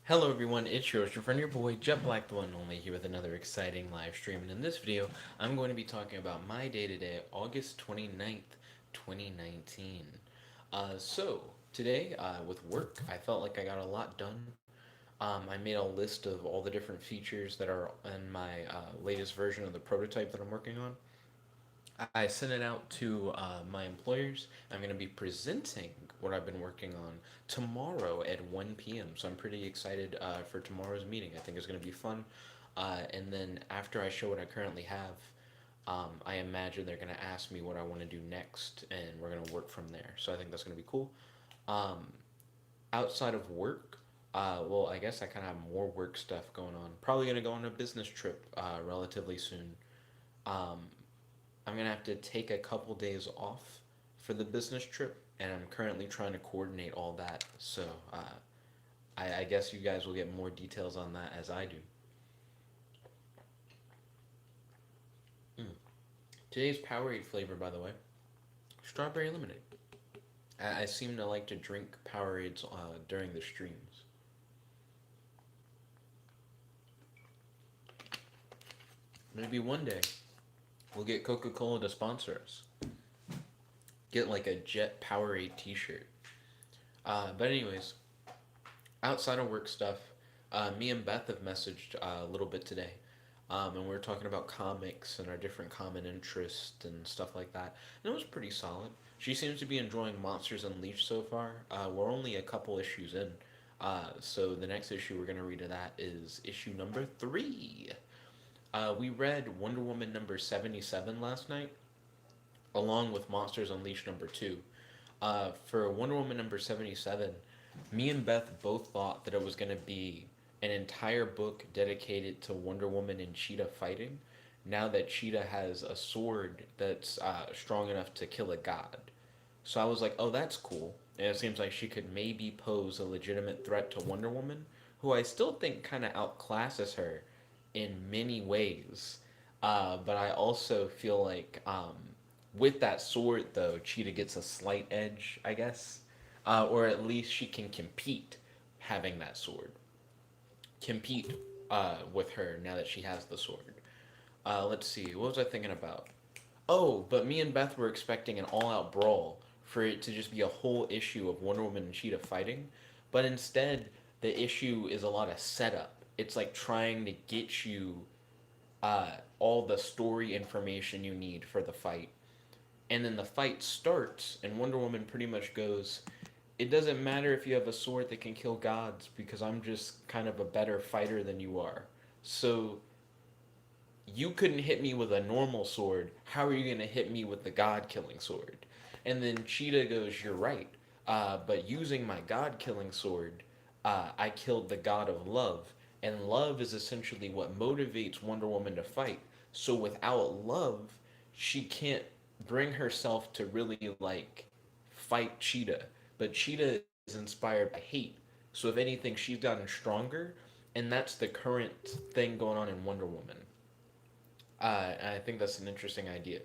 Hello everyone, it's yours, your friend, your boy, Jet Black, the one and only, here with another exciting live stream. And in this video, I'm going to be talking about my day-to-day, August 29th, 2019. Today, with work, I felt like I got a lot done. I made a list of all the different features that are in my latest version of the prototype that I'm working on. I sent it out to my employers. I'm going to be presenting what I've been working on tomorrow at 1 p.m. So I'm pretty excited for tomorrow's meeting. I think it's going to be fun. And then after I show what I currently have, I imagine they're going to ask me what I want to do next, and we're going to work from there. So I think that's going to be cool. Um, Outside of work, well, I guess I kind of have more work stuff going on. Probably going to go on a business trip relatively soon. Um, I'm gonna have to take a couple days off for the business trip, and I'm currently trying to coordinate all that. So I guess you guys will get more details on that as I do. Mm. Today's Powerade flavor, by the way, strawberry lemonade. I seem to like to drink Powerades during the streams. Maybe one day we'll get Coca Cola to sponsor us. Get like a Jet Powerade T-shirt. But anyways, outside of work stuff, me and Beth have messaged a little bit today, and we are talking about comics and our different common interests and stuff like that. And it was pretty solid. She seems to be enjoying Monsters Unleashed so far. We're only a couple issues in, so the next issue we're gonna read of that is issue number 3. We read Wonder Woman number 77 last night, along with Monsters Unleashed number 2. For Wonder Woman number 77, me and Beth both thought that it was going to be an entire book dedicated to Wonder Woman and Cheetah fighting, now that Cheetah has a sword that's strong enough to kill a god. So I was like, oh, that's cool. And it seems like she could maybe pose a legitimate threat to Wonder Woman, who I still think kind of outclasses her in many ways. But I also feel like with that sword, though, Cheetah gets a slight edge, I guess. Or at least she can compete having that sword. Compete with her now that she has the sword. Let's see, what was I thinking about? Oh, but me and Beth were expecting an all out brawl for it to just be a whole issue of Wonder Woman and Cheetah fighting. But instead, the issue is a lot of setup. It's like trying to get you all the story information you need for the fight. And then the fight starts, and Wonder Woman pretty much goes, it doesn't matter if you have a sword that can kill gods because I'm just kind of a better fighter than you are. So you couldn't hit me with a normal sword. How are you going to hit me with the god killing sword? And then Cheetah goes, you're right. But using my god killing sword, I killed the god of love. And love is essentially what motivates Wonder Woman to fight. So without love, she can't bring herself to really like fight Cheetah. But Cheetah is inspired by hate. So if anything, she's gotten stronger, and that's the current thing going on in Wonder Woman. And I think that's an interesting idea.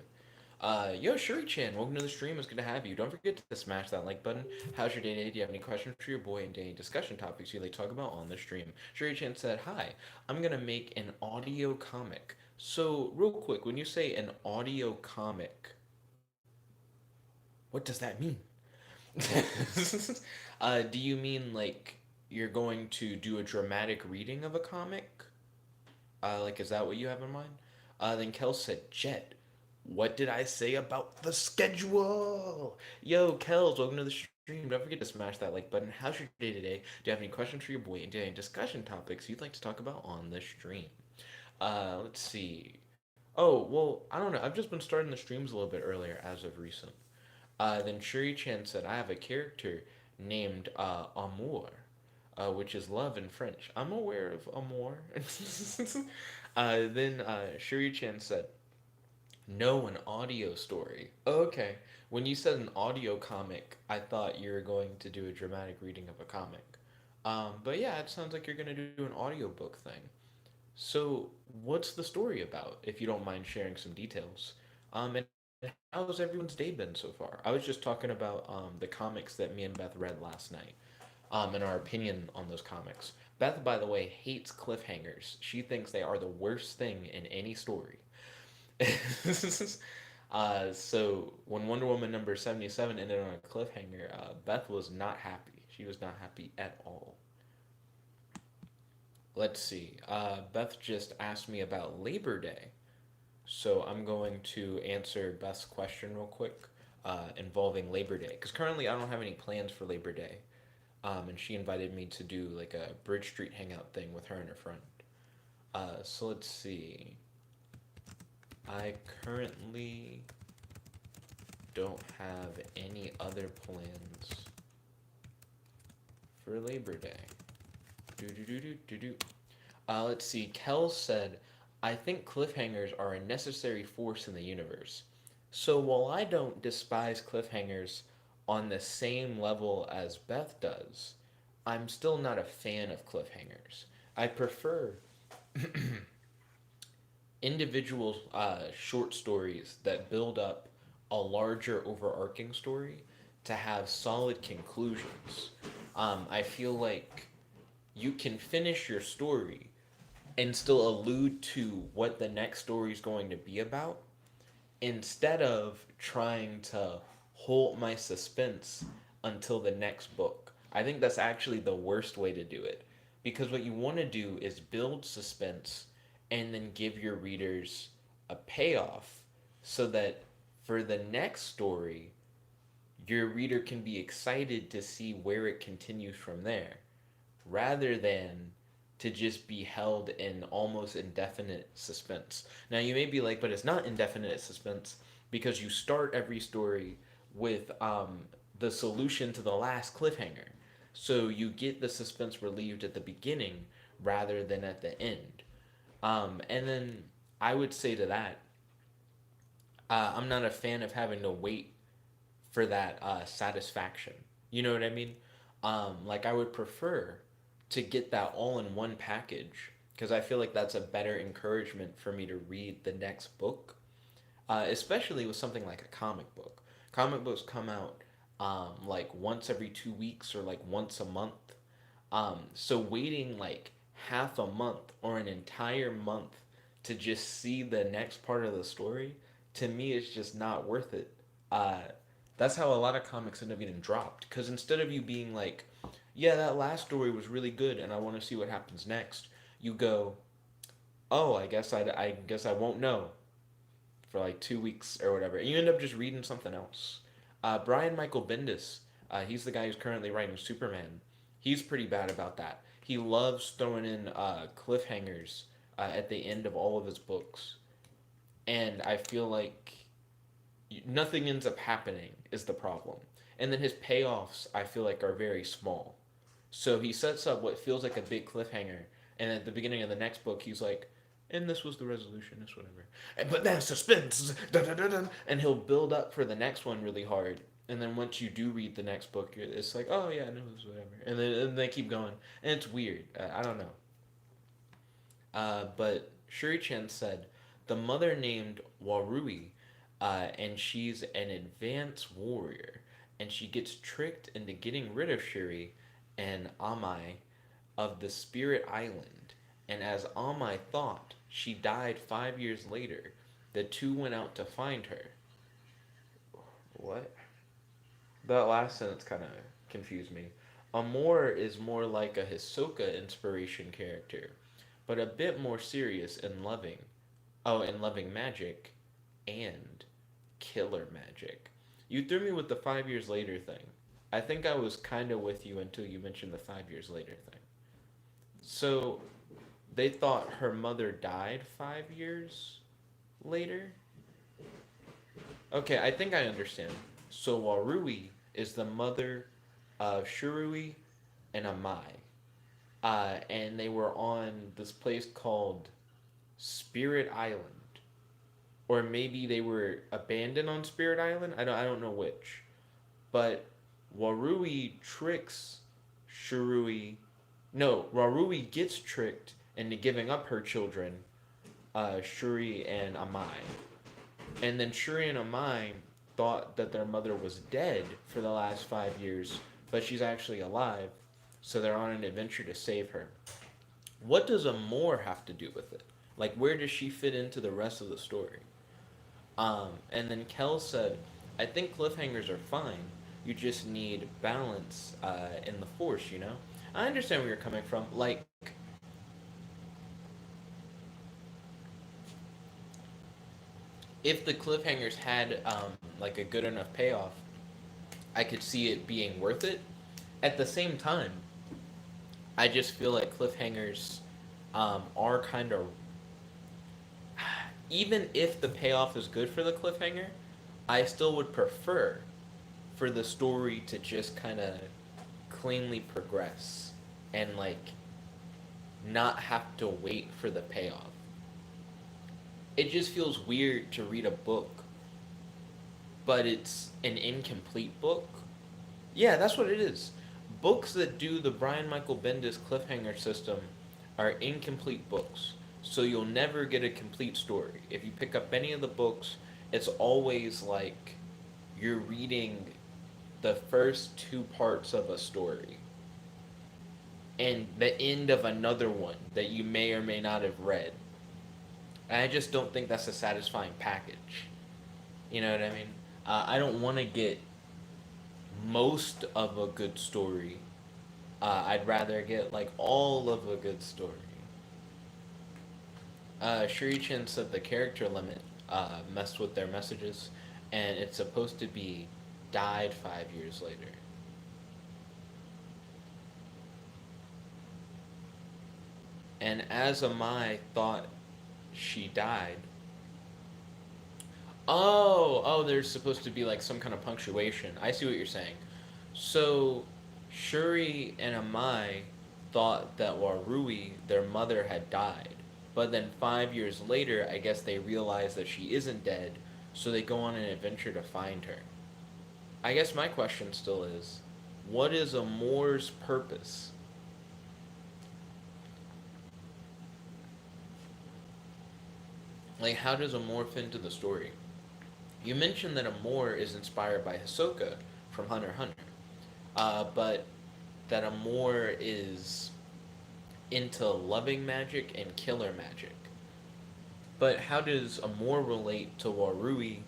Yo, Shuri-chan, welcome to the stream. It's good to have you. Don't forget to smash that like button. How's your day today? Do you have any questions for your boy and any discussion topics you'd like to talk about on the stream? Shuri-chan said, hi, I'm going to make an audio comic. So, real quick, when you say an audio comic, what does that mean? Do you mean like you're going to do a dramatic reading of a comic? Like, is that what you have in mind? Then Kel said, Jet, what did I say about the schedule? Yo, Kels, welcome to the stream. Don't forget to smash that like button. How's your day today? Do you have any questions for your boy? And do you have any discussion topics you'd like to talk about on the stream? Let's see. Oh, well, I don't know. I've just been starting the streams a little bit earlier as of recent. Then Shuri Chan said, I have a character named Amour, which is love in French. I'm aware of Amour. Then Shuri Chan said, no, an audio story. Okay. When you said an audio comic, I thought you were going to do a dramatic reading of a comic. But yeah, it sounds like you're going to do an audiobook thing. So, what's the story about, if you don't mind sharing some details? And how's everyone's day been so far? I was just talking about the comics that me and Beth read last night. and our opinion on those comics. Beth, by the way, hates cliffhangers. She thinks they are the worst thing in any story. So when Wonder Woman number 77 ended on a cliffhanger, Beth was not happy. She was not happy at all. Let's see. Beth just asked me about Labor Day. So I'm going to answer Beth's question real quick involving Labor Day. Because currently I don't have any plans for Labor Day. And she invited me to do like a Bridge Street hangout thing with her and her friend. So let's see. I currently don't have any other plans for Labor Day. Do do do do do do. Let's see. Kel said, "I think cliffhangers are a necessary force in the universe. So while I don't despise cliffhangers on the same level as Beth does, I'm still not a fan of cliffhangers. I prefer individual short stories that build up a larger overarching story to have solid conclusions. I feel like you can finish your story and still allude to what the next story is going to be about instead of trying to hold my suspense until the next book. I think that's actually the worst way to do it because what you want to do is build suspense and then give your readers a payoff so that for the next story, your reader can be excited to see where it continues from there rather than to just be held in almost indefinite suspense. Now, you may be like, but it's not indefinite suspense because you start every story with the solution to the last cliffhanger. So you get the suspense relieved at the beginning rather than at the end. And then I would say to that, I'm not a fan of having to wait for that satisfaction. You know what I mean? Like I would prefer to get that all in one package because I feel like that's a better encouragement for me to read the next book, especially with something like a comic book. Comic books come out like once every 2 weeks or like once a month. So waiting like half a month or an entire month to just see the next part of the story, to me, is just not worth it. Uh, that's how a lot of comics end up getting dropped. Because instead of you being like, yeah, that last story was really good and I want to see what happens next, you go, oh, I guess I won't know for like 2 weeks or whatever. And you end up just reading something else. Brian Michael Bendis, he's the guy who's currently writing Superman. He's pretty bad about that. He loves throwing in cliffhangers at the end of all of his books. And I feel like nothing ends up happening is the problem. And then his payoffs, I feel like, are very small. So he sets up what feels like a big cliffhanger, and at the beginning of the next book, he's like, and this was the resolution, this whatever. But then suspense, dun, dun, dun, dun, and he'll build up for the next one really hard. And then once you do read the next book, it's like, oh yeah, no, it was whatever. And they keep going, and it's weird. I don't know. But Shuri Chen said, the mother named Warui, and she's an advanced warrior, and she gets tricked into getting rid of Shuri and Amai of the Spirit Island. And as Amai thought she died 5 years later, the two went out to find her. What? That last sentence kind of confused me. Amor is more like a Hisoka inspiration character, but a bit more serious and loving. Oh, and loving magic and killer magic. You threw me with the 5 years later thing. I think I was kind of with you until you mentioned the 5 years later thing. So they thought her mother died 5 years later? Okay, I think I understand. So Warui is the mother of Shurui and Amai. And they were on this place called Spirit Island. Or maybe they were abandoned on Spirit Island. I don't know which. But Warui tricks Shurui. No, Warui gets tricked into giving up her children, Shuri and Amai. And then Shuri and Amai thought that their mother was dead for the last 5 years, but she's actually alive. so they're on an adventure to save her. What does Amore have to do with it? Like, where does she fit into the rest of the story? And then Kel said, I think cliffhangers are fine. You just need balance in the force, you know? I understand where you're coming from. Like, if the cliffhangers had like a good enough payoff, I could see it being worth it. At the same time, I just feel like cliffhangers are kind of, even if the payoff is good for the cliffhanger, I still would prefer for the story to just kind of cleanly progress and like not have to wait for the payoff. It just feels weird to read a book, but it's an incomplete book. Yeah, that's what it is. Books that do the Brian Michael Bendis cliffhanger system are incomplete books. So you'll never get a complete story. If you pick up any of the books, it's always like you're reading the first two parts of a story and the end of another one that you may or may not have read. And I just don't think that's a satisfying package. You know what I mean? I don't want to get most of a good story. I'd rather get like all of a good story. Shuri-chan said the character limit messed with their messages, and it's supposed to be died 5 years later. And as Amai thought she died. Oh, there's supposed to be like some kind of punctuation. I see what you're saying. So, Shuri and Amai thought that Warui, their mother, had died. But then 5 years later, I guess they realize that she isn't dead, so they go on an adventure to find her. I guess my question still is, what is Amore's purpose? Like, how does Amore fit into the story? You mentioned that Amore is inspired by Hisoka from Hunter x Hunter, but that Amore is into loving magic and killer magic. But how does Amore relate to Warui,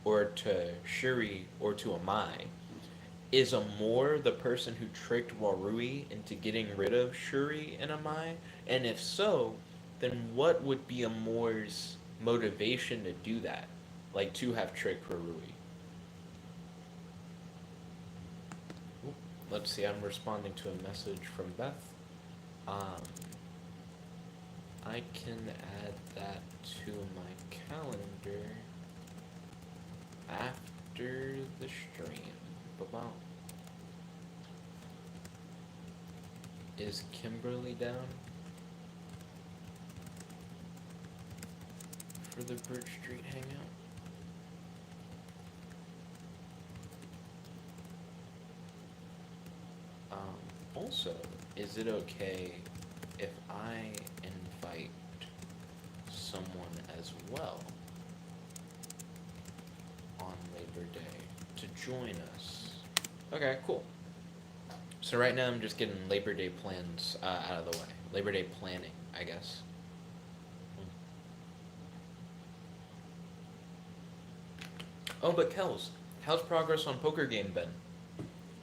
or to Shuri, or to Amai? Is Amore the person who tricked Warui into getting rid of Shuri and Amai? And if so, then what would be Amore's motivation to do that? Like, to have tricked Warui? Let's see, I'm responding to a message from Beth. I can add that to my calendar after the stream. Bye-bye. Is Kimberly down for the Bridge Street hangout? Also, is it okay if I invite someone as well on Labor Day to join us? Okay, cool. So right now I'm just getting Labor Day plans out of the way. Labor Day planning, I guess. Oh, but Kels, how's progress on Poker Game been?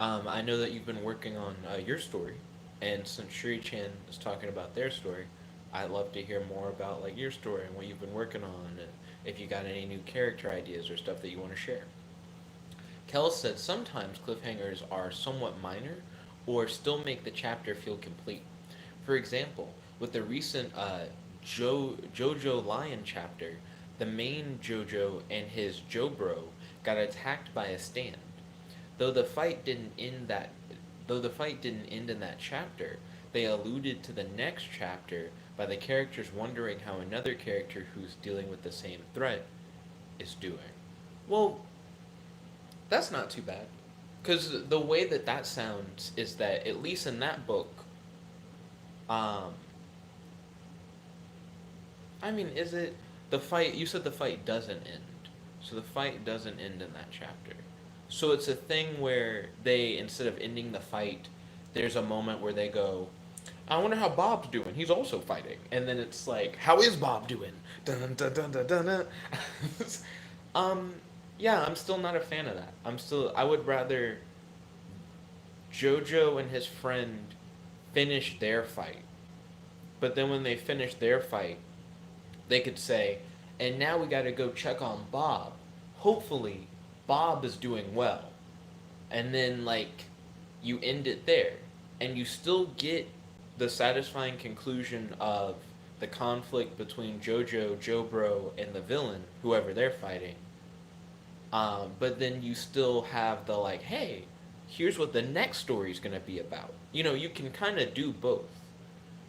I know that you've been working on your story, and since Shuri-chan is talking about their story, I'd love to hear more about like your story and what you've been working on, and if you got any new character ideas or stuff that you want to share. Kel said sometimes cliffhangers are somewhat minor, or still make the chapter feel complete. For example, with the recent JoJo Lion chapter, the main JoJo and his JoBro got attacked by a stand. Though the fight didn't end that though the fight didn't end in that chapter, they alluded to the next chapter by the characters wondering how another character who's dealing with the same threat is doing. Well, that's not too bad. Because the way that that sounds is that, at least in that book, um, I mean, is it the fight? You said the fight doesn't end. So the fight doesn't end in that chapter. So it's a thing where they, instead of ending the fight, there's a moment where they go, I wonder how Bob's doing. He's also fighting. And then it's like, how is Bob doing? Dun, dun, dun, dun, dun, dun. um, yeah, I'm still not a fan of that. I would rather JoJo and his friend finish their fight. But then when they finish their fight, they could say, and now we gotta go check on Bob. Hopefully, Bob is doing well. And then, like, you end it there. And you still get the satisfying conclusion of the conflict between JoJo, Jobro, and the villain, whoever they're fighting. But then you still have the, like, hey, here's what the next story is going to be about. You know, you can kind of do both,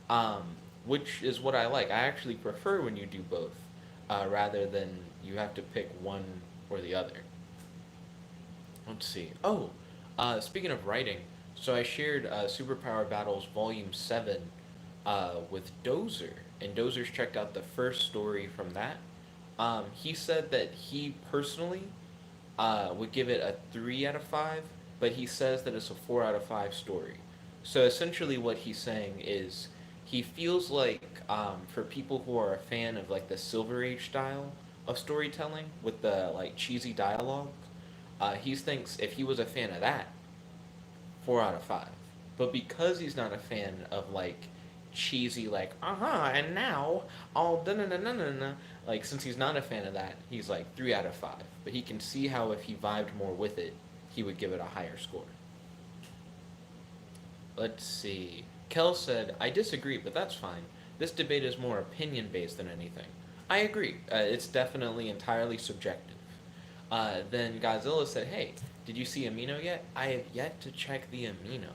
um, which is what I like. I actually prefer when you do both, rather than you have to pick one or the other. Let's see. Oh, speaking of writing, so I shared Superpower Battles Volume 7 with Dozer, and Dozer's checked out the first story from that. He said that he personally would give it a 3 out of 5, but he says that it's a 4 out of 5 story. So essentially, what he's saying is he feels like for people who are a fan of like the Silver Age style of storytelling with the like cheesy dialogue, he thinks if he was a fan of that, 4 out of 5. But because he's not a fan of like cheesy like and now all da na na na na na, like since he's not a fan of that, he's like 3 out of 5. But he can see how if he vibed more with it, he would give it a higher score. Let's see. Kel said, I disagree, but that's fine. This debate is more opinion based than anything. I agree. It's definitely entirely subjective. Then Godzilla said, hey, did you see Amino yet? I have yet to check the Amino.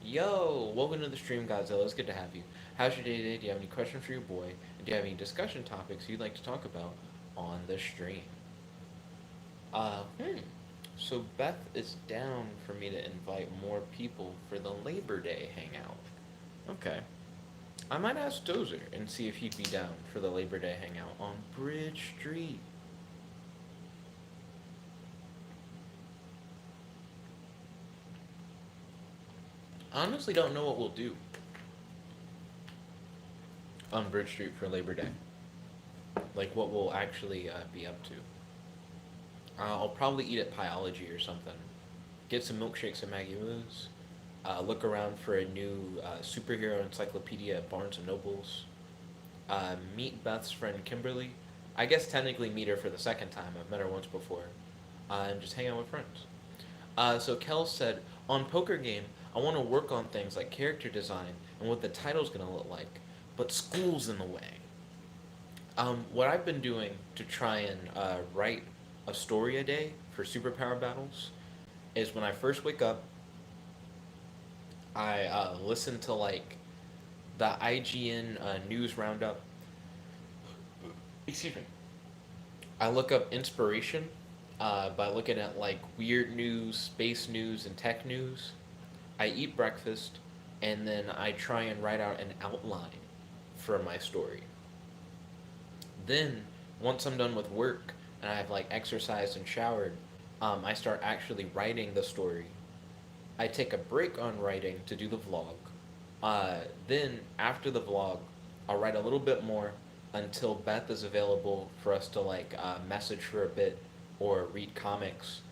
Yo, welcome to the stream, Godzilla. It's good to have you. How's your day today? Do you have any questions for your boy? And do you have any discussion topics you'd like to talk about on the stream? Uh, hmm. So Beth is down for me to invite more people for the Labor Day hangout. Okay. I might ask Dozer and see if he'd be down for the Labor Day hangout on Bridge Street. I honestly don't know what we'll do on Bridge Street for Labor Day. Like what we'll actually be up to. I'll probably eat at Pyology or something. Get some milkshakes at Maggie Moo's. Look around for a new superhero encyclopedia at Barnes and Nobles. Meet Beth's friend Kimberly. I guess technically meet her for the second time. I've met her once before. And just hang out with friends. So Kel said, on Poker Game, I want to work on things like character design and what the title's going to look like, but school's in the way. What I've been doing to try and write a story a day for superpower battles is when I first wake up, I listen to like the IGN news roundup. Excuse me. I look up inspiration by looking at like weird news, space news, and tech news. I eat breakfast, and then I try and write out an outline for my story. Then, once I'm done with work and I've like exercised and showered, I start actually writing the story. I take a break on writing to do the vlog. Then, after the vlog, I'll write a little bit more until Beth is available for us to like message for a bit or read comics.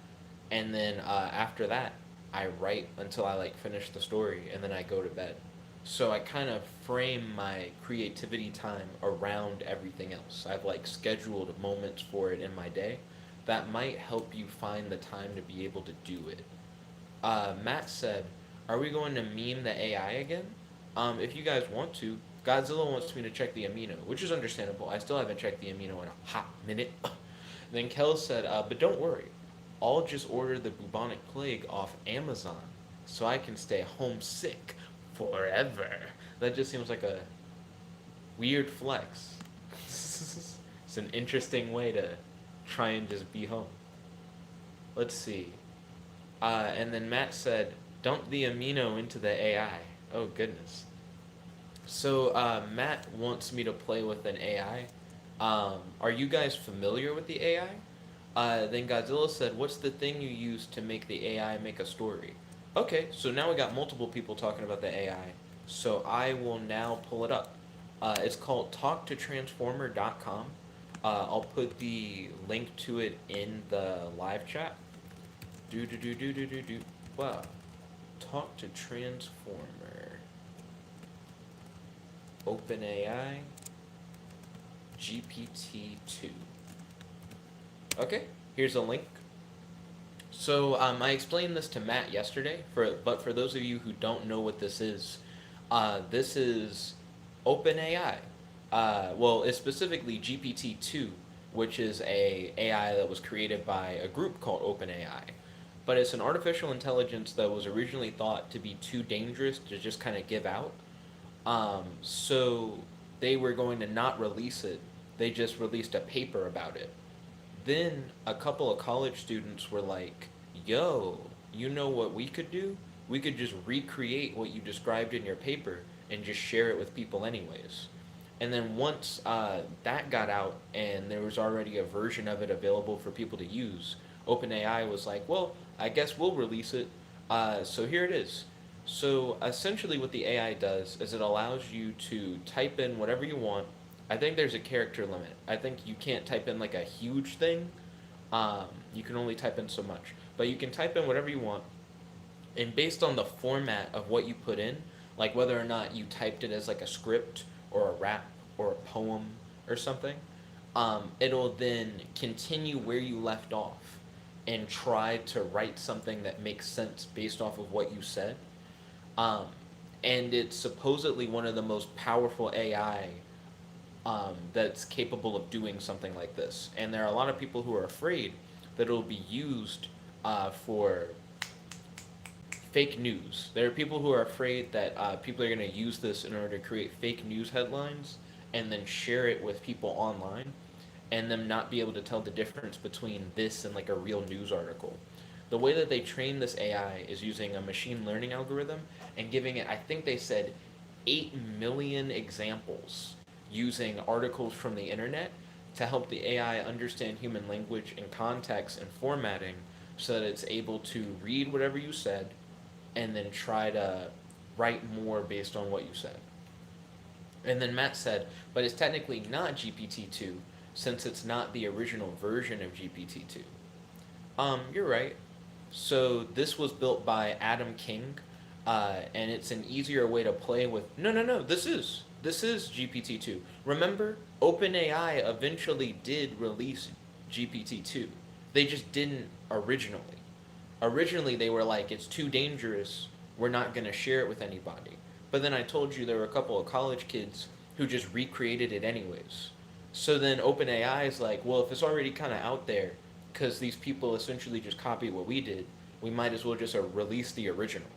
And then after that, I write until I like finish the story, and then I go to bed. So I kind of frame my creativity time around everything else. I've like scheduled moments for it in my day that might help you find the time to be able to do it. Matt said, "Are we going to meme the AI again?" If you guys want to, Godzilla wants me to check the amino, which is understandable. I still haven't checked the amino in a hot minute. Then Kel said, "But don't worry, I'll just order the bubonic plague off Amazon, so I can stay homesick forever." That just seems like a weird flex. It's an interesting way to try and just be home. Let's see. And then Matt said, dump the amino into the AI. Oh, goodness. So, Matt wants me to play with an AI. Are you guys familiar with the AI? Then Godzilla said, what's the thing you use to make the AI make a story? Okay, so now we got multiple people talking about the AI. So I will now pull it up. It's called talktotransformer.com. I'll put the link to it in the live chat. Do do do do do do do. Wow. Talk to Transformer. OpenAI GPT-2. Okay, here's a link. So I explained this to Matt yesterday, but for those of you who don't know what this is OpenAI. Well, it's specifically GPT-2, which is a AI that was created by a group called OpenAI. But it's an artificial intelligence that was originally thought to be too dangerous to just kind of give out. So they were going to not release it. They just released a paper about it. Then a couple of college students were like, yo, you know what we could do? We could just recreate what you described in your paper and just share it with people, anyways. And then once that got out and there was already a version of it available for people to use, OpenAI was like, well, I guess we'll release it. So here it is. So essentially, what the AI does is it allows you to type in whatever you want. I think there's a character limit. I think you can't type in like a huge thing. You can only type in so much. But you can type in whatever you want. And based on the format of what you put in, like whether or not you typed it as like a script or a rap or a poem or something, it'll then continue where you left off and try to write something that makes sense based off of what you said. Um, and it's supposedly one of the most powerful AI that's capable of doing something like this. And there are a lot of people who are afraid that it'll be used for fake news. There are people who are afraid that people are going to use this in order to create fake news headlines and then share it with people online and them not be able to tell the difference between this and like a real news article. The way that they train this AI is using a machine learning algorithm and giving it, I think they said, 8 million examples using articles from the internet to help the AI understand human language and context and formatting so that it's able to read whatever you said and then try to write more based on what you said. And then Matt said, but it's technically not GPT-2 since it's not the original version of GPT-2. You're right. So this was built by Adam King, and it's an easier way to play with. No, no, no. This is GPT-2. Remember, OpenAI eventually did release GPT-2. They just didn't originally. Originally, they were like, it's too dangerous. We're not gonna share it with anybody. But then I told you there were a couple of college kids who just recreated it anyways. So then OpenAI is like, well, if it's already kind of out there, because these people essentially just copied what we did, we might as well just release the original.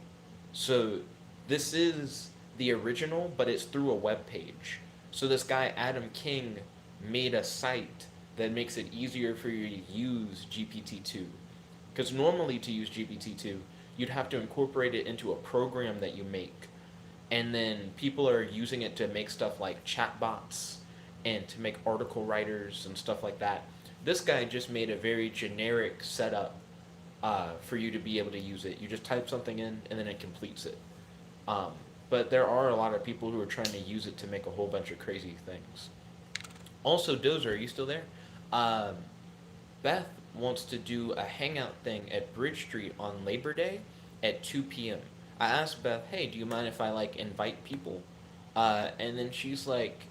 So this is the original, but it's through a web page. So this guy Adam King made a site that makes it easier for you to use GPT-2. Because normally to use GPT-2, you'd have to incorporate it into a program that you make. And then people are using it to make stuff like chatbots and to make article writers and stuff like that. This guy just made a very generic setup for you to be able to use it. You just type something in and then it completes it. Um, but there are a lot of people who are trying to use it to make a whole bunch of crazy things. Also, Dozer, are you still there? Um, Beth wants to do a hangout thing at Bridge Street on Labor Day at 2 p.m. I asked Beth, hey, do you mind if I like invite people? And then she's like,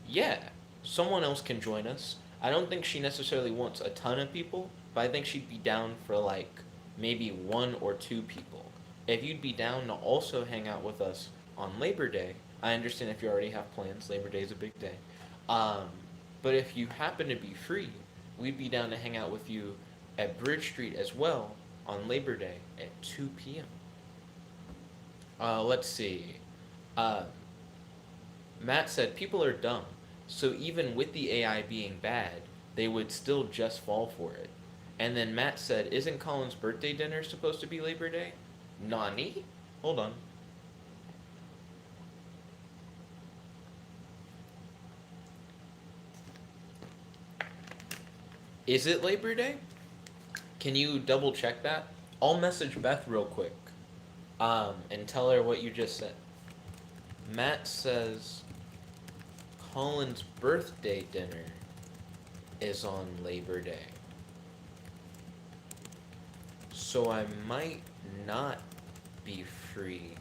yeah, someone else can join us. I don't think she necessarily wants a ton of people, but I think she'd be down for like maybe 1 or 2 people. If you'd be down to also hang out with us on Labor Day, I understand if you already have plans. Labor Day is a big day. Um, but if you happen to be free, we'd be down to hang out with you at Bridge Street as well on Labor Day at 2 p.m. Let's see. Uh, Matt said people are dumb, so even with the AI being bad, they would still just fall for it. And then Matt said, isn't Colin's birthday dinner supposed to be Labor Day? Nani? Hold on. Is it Labor Day? Can you double check that? I'll message Beth real quick. And tell her what you just said. Matt says Colin's birthday dinner is on Labor Day. So I might not be free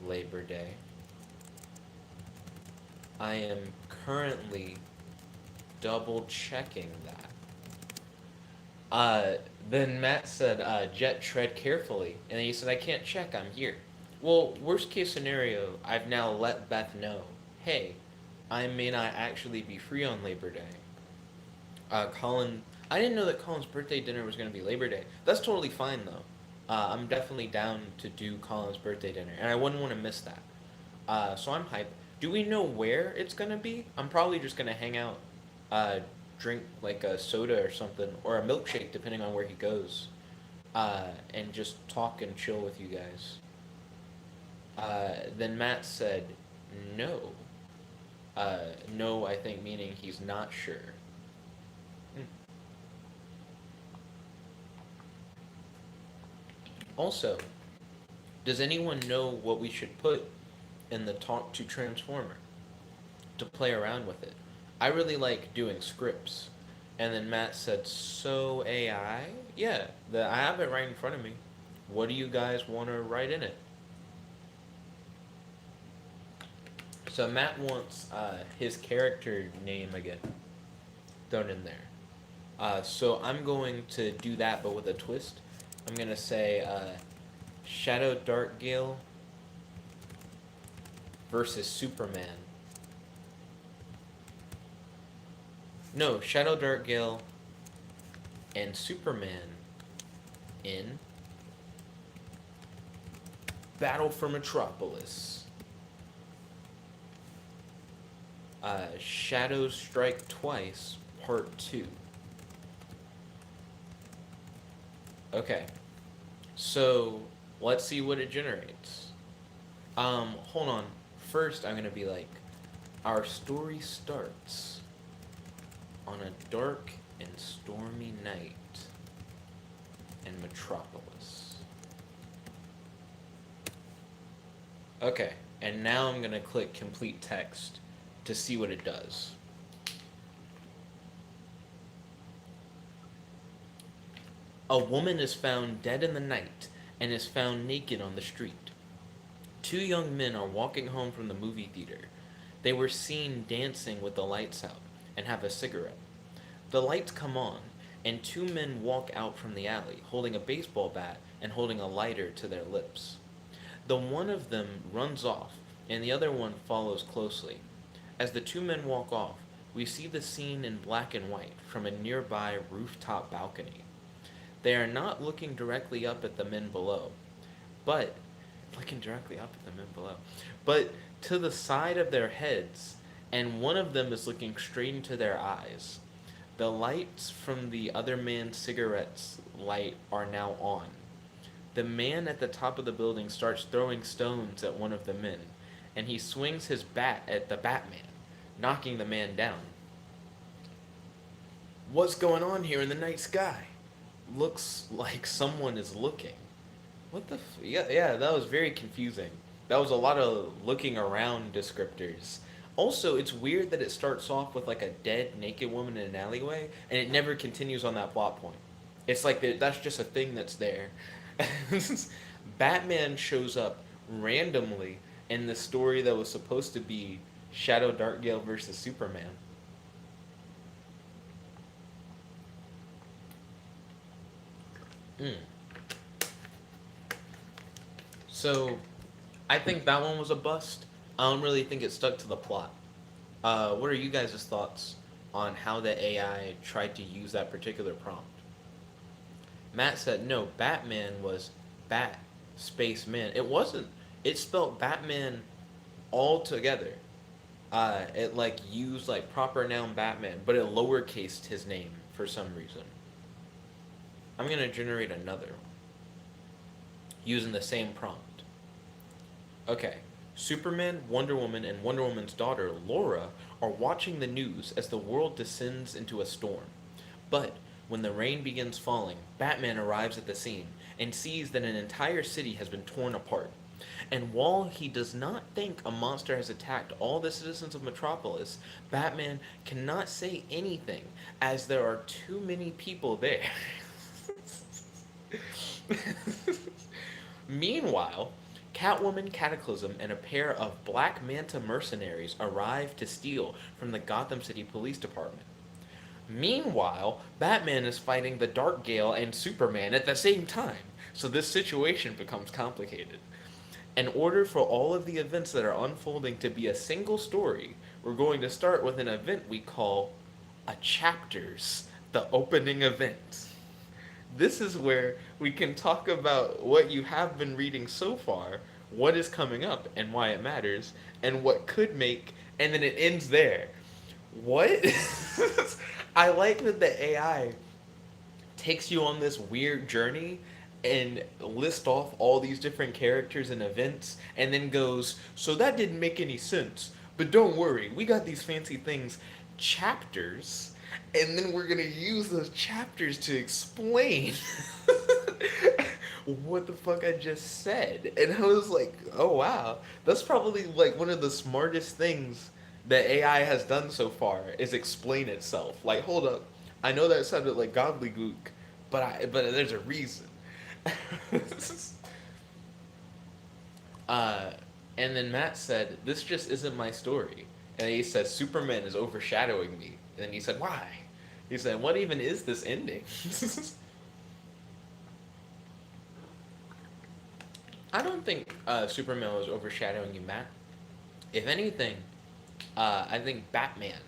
Labor Day. I am currently double checking that. Uh, then Matt said, Jet, tread carefully. And then he said, I can't check, I'm here. Well, worst case scenario, I've now let Beth know, hey, I may not actually be free on Labor Day. Colin, I didn't know that Colin's birthday dinner was going to be Labor Day. That's totally fine, though. I'm definitely down to do Colin's birthday dinner, and I wouldn't want to miss that. So I'm hyped. Do we know where it's going to be? I'm probably just going to hang out, uh, drink like a soda or something, or a milkshake, depending on where he goes, and just talk and chill with you guys. Then Matt said, no. No, I think meaning he's not sure. Hmm. Also, does anyone know what we should put in the Talk to Transformer to play around with it? I really like doing scripts. And then Matt said, so AI? Yeah, I have it right in front of me. What do you guys want to write in it? So Matt wants his character name again thrown in there. So I'm going to do that, but with a twist. I'm going to say Shadow Darkgale versus Superman. No, Shadow Darkgale and Superman in Battle for Metropolis. Shadows Strike Twice, Part 2. Okay, so let's see what it generates. Hold on. First, I'm gonna be like, our story starts on a dark and stormy night in Metropolis. Okay, and now I'm gonna click complete text to see what it does. A woman is found dead in the night and is found naked on the street. Two young men are walking home from the movie theater. They were seen dancing with the lights out and have a cigarette. The lights come on, and two men walk out from the alley, holding a baseball bat and holding a lighter to their lips. The one of them runs off, and the other one follows closely. As the two men walk off, we see the scene in black and white from a nearby rooftop balcony. They are not looking directly up at the men below, but looking directly up at the men below, but to the side of their heads, and one of them is looking straight into their eyes. The lights from the other man's cigarette's light are now on. The man at the top of the building starts throwing stones at one of the men, and he swings his bat at the Batman, knocking the man down. What's going on here in the night sky? Looks like someone is looking. What the yeah, yeah, that was very confusing. That was a lot of looking around descriptors. Also, it's weird that it starts off with like a dead naked woman in an alleyway and it never continues on that plot point. It's like that's just a thing that's there. Batman shows up randomly in the story that was supposed to be Shadow Darkgale versus Superman. Mm. So, I think that one was a bust. I don't really think it stuck to the plot. What are you guys' thoughts on how the AI tried to use that particular prompt? Matt said no, Batman was Bat Space Man. It wasn't. It spelled Batman all together. It like used like proper noun Batman, but it lowercased his name for some reason. I'm gonna generate another one using the same prompt. Okay. Superman, Wonder Woman, and Wonder Woman's daughter, Laura, are watching the news as the world descends into a storm. But when the rain begins falling, Batman arrives at the scene and sees that an entire city has been torn apart. And while he does not think a monster has attacked all the citizens of Metropolis, Batman cannot say anything as there are too many people there. Meanwhile, Catwoman, Cataclysm, and a pair of Black Manta mercenaries arrive to steal from the Gotham City Police Department. Meanwhile, Batman is fighting the Dark Gale and Superman at the same time, so this situation becomes complicated. In order for all of the events that are unfolding to be a single story, we're going to start with an event we call a chapters, the opening event. This is where we can talk about what you have been reading so far, what is coming up and why it matters, and what could make, and then it ends there. What? I like that the AI takes you on this weird journey and lists off all these different characters and events and then goes, so that didn't make any sense. But don't worry, we got these fancy things, chapters, and then we're gonna use those chapters to explain what the fuck I just said. And I was like, oh wow, that's probably like one of the smartest things that AI has done so far is explain itself. Like, hold up, I know that sounded like gobbledygook, but there's a reason. uh, and then Matt said, "This just isn't my story." And he said, "Superman is overshadowing me." And then he said, "Why?" He said, "What even is this ending?" I don't think Superman was overshadowing you, Matt. If anything, I think Batman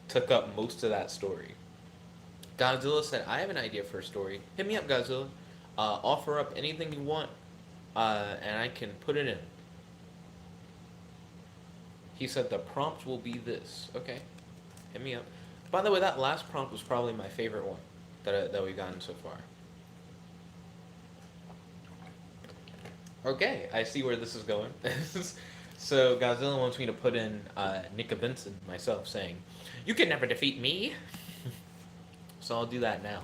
took up most of that story. Godzilla said, "I have an idea for a story. Hit me up, Godzilla. Offer up anything you want, and I can put it in." He said, "The prompt will be this." Okay, hit me up. By the way, that last prompt was probably my favorite one that we've gotten so far. Okay, I see where this is going. So Godzilla wants me to put in Nickabenson myself saying, "You can never defeat me." So I'll do that now.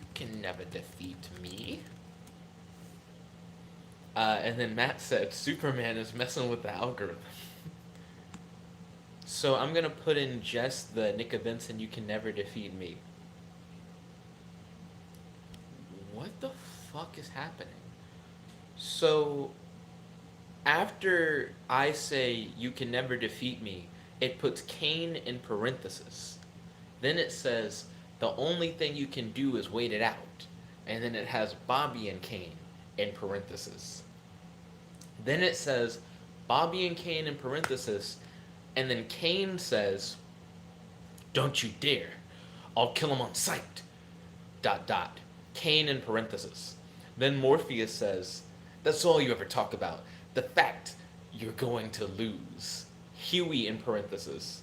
You can never defeat me. And then Matt said, Superman is messing with the algorithm. So I'm going to put in just the Nickabenson, "You can never defeat me." What the fuck is happening? So after I say, "You can never defeat me," it puts Kane in parenthesis. Then it says, "The only thing you can do is wait it out." And then it has Bobby and Kane in parenthesis. Then it says Bobby and Kane in parenthesis. And then Kane says, "Don't you dare. I'll kill him on sight. ... Kane in parenthesis. Then Morpheus says, "That's all you ever talk about. The fact you're going to lose." Huey in parenthesis.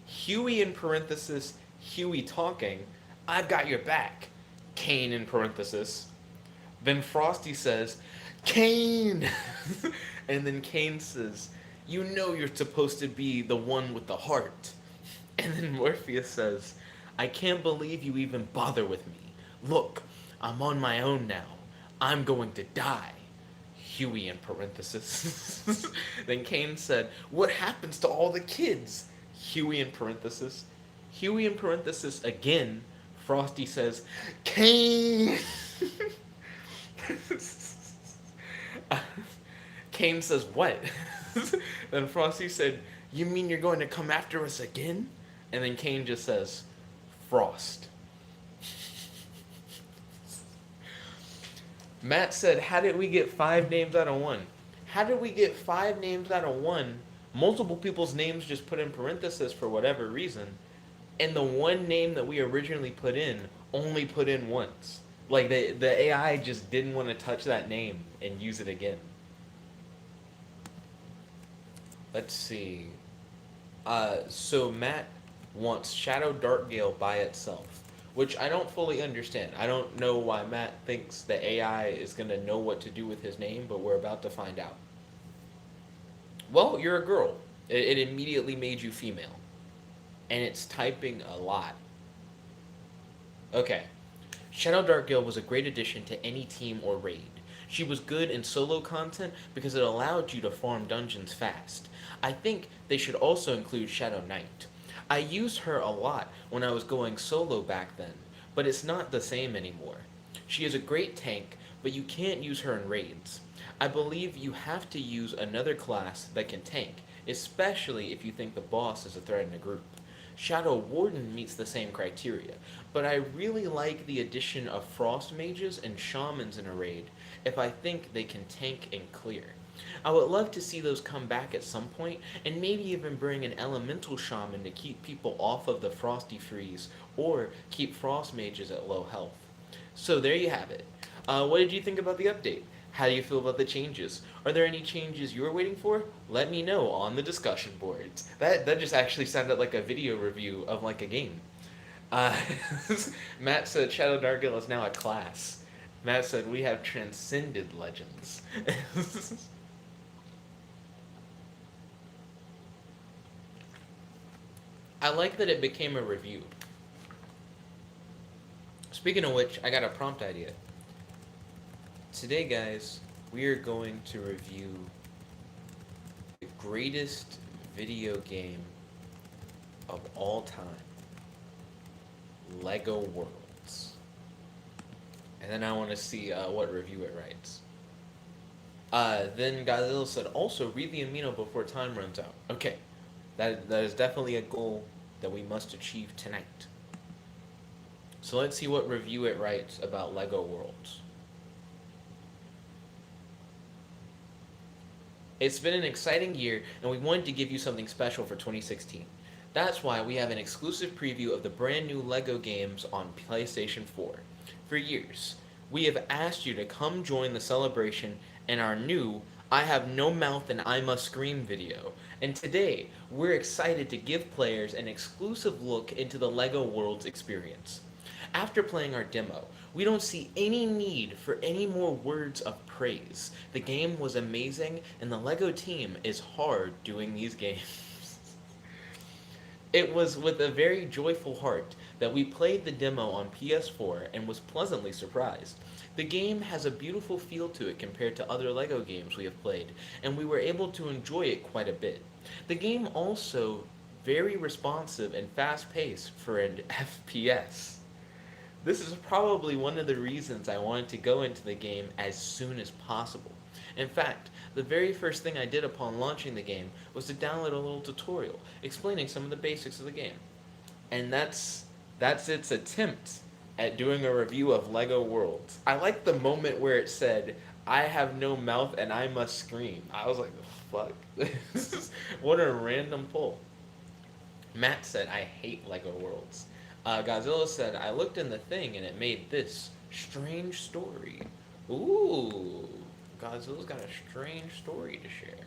Huey in parenthesis, Huey talking, "I've got your back." Kane in parenthesis. Then Frosty says, "Kane!" And then Kane says, "You know you're supposed to be the one with the heart." And then Morpheus says, "I can't believe you even bother with me. Look, I'm on my own now. I'm going to die." Huey in parenthesis. Then Kane said, "What happens to all the kids?" Huey in parenthesis. Huey in parenthesis again. Frosty says, "Kane!" Kane says, "What?" Then Frosty said, "You mean you're going to come after us again?" And then Kane just says, "Frost." Matt said, "How did we get 5 names out of 1? How did we get 5 names out of 1? Multiple people's names just put in parentheses for whatever reason. And the one name that we originally put in only put in once. Like, the AI just didn't want to touch that name and use it again." Let's see. So Matt wants Shadow Darkgale by itself, which I don't fully understand. I don't know why Matt thinks the AI is going to know what to do with his name, but we're about to find out. Well, you're a girl. It immediately made you female. And it's typing a lot. Okay. Shadow Darkgale was a great addition to any team or raid. She was good in solo content because it allowed you to farm dungeons fast. I think they should also include Shadow Knight. I used her a lot when I was going solo back then, but it's not the same anymore. She is a great tank, but you can't use her in raids. I believe you have to use another class that can tank, especially if you think the boss is a threat in a group. Shadow Warden meets the same criteria, but I really like the addition of Frost Mages and Shamans in a raid if I think they can tank and clear. I would love to see those come back at some point, and maybe even bring an Elemental Shaman to keep people off of the Frosty Freeze, or keep Frost Mages at low health. So there you have it. What did you think about the update? How do you feel about the changes? Are there any changes you're waiting for? Let me know on the discussion boards. That just actually sounded like a video review of like a game. Uh, Matt said Shadow Darkgale is now a class. Matt said we have transcended legends. I like that it became a review. Speaking of which, I got a prompt idea. Today, guys, we are going to review the greatest video game of all time, Lego Worlds. And then I want to see what review it writes. Then Godzilla said, also read the amino before time runs out. Okay, that is definitely a goal that we must achieve tonight. So let's see what review it writes about Lego Worlds. It's been an exciting year, and we wanted to give you something special for 2016. That's why we have an exclusive preview of the brand new LEGO games on PlayStation 4. For years, we have asked you to come join the celebration in our new I Have No Mouth and I Must Scream video. And today, we're excited to give players an exclusive look into the LEGO Worlds experience. After playing our demo, we don't see any need for any more words of praise. The game was amazing, and the LEGO team is hard doing these games. It was with a very joyful heart that we played the demo on PS4 and was pleasantly surprised. The game has a beautiful feel to it compared to other LEGO games we have played, and we were able to enjoy it quite a bit. The game also very responsive and fast-paced for an FPS. This is probably one of the reasons I wanted to go into the game as soon as possible. In fact, the very first thing I did upon launching the game was to download a little tutorial explaining some of the basics of the game. And that's its attempt at doing a review of LEGO Worlds. I like the moment where it said, I have no mouth and I must scream. I was like, fuck. What a random pull. Matt said, I hate LEGO Worlds. Godzilla said, I looked in the thing and it made this strange story. Ooh, Godzilla's got a strange story to share.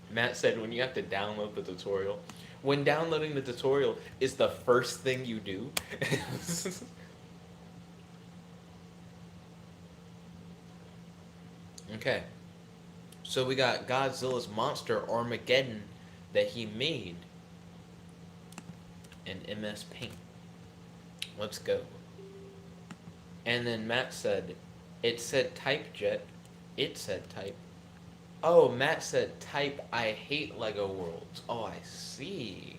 Matt said, when you have to download the tutorial, when downloading the tutorial is the first thing you do. Okay, so we got Godzilla's monster Armageddon that he made in MS Paint. Let's go. And then Matt said, it said type jet. It said type. Oh, Matt said type I hate Lego Worlds. Oh, I see.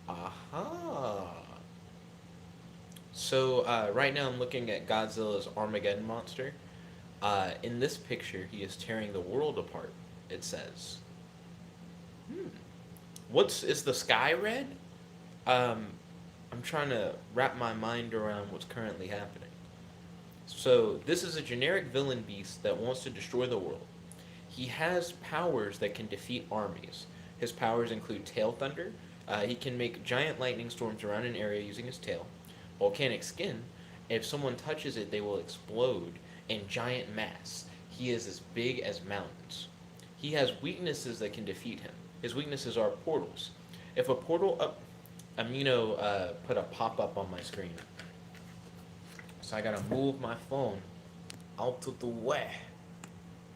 Aha. So right now I'm looking at Godzilla's Armageddon monster. In this picture, he is tearing the world apart, it says. Is the sky red? I'm trying to wrap my mind around what's currently happening. So, this is a generic villain beast that wants to destroy the world. He has powers that can defeat armies. His powers include Tail Thunder. He can make giant lightning storms around an area using his tail. Volcanic Skin. If someone touches it, they will explode in giant mass. He is as big as mountains. He has weaknesses that can defeat him. His weaknesses are portals. If a portal up... Amino put a pop-up on my screen. So I gotta move my phone out of the way.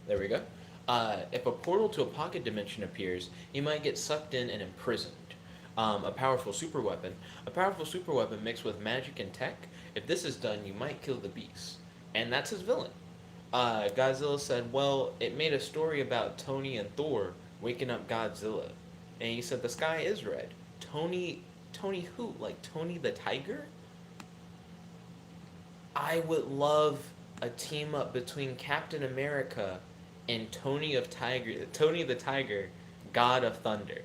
There we go. If a portal to a pocket dimension appears, you might get sucked in and imprisoned. a powerful super weapon. A powerful super weapon mixed with magic and tech. If this is done, you might kill the beast. And that's his villain. Godzilla said, well, it made a story about Tony and Thor waking up Godzilla. And he said, the sky is red. Tony who? Like Tony the Tiger? I would love a team up between Captain America and Tony the Tiger, God of Thunder.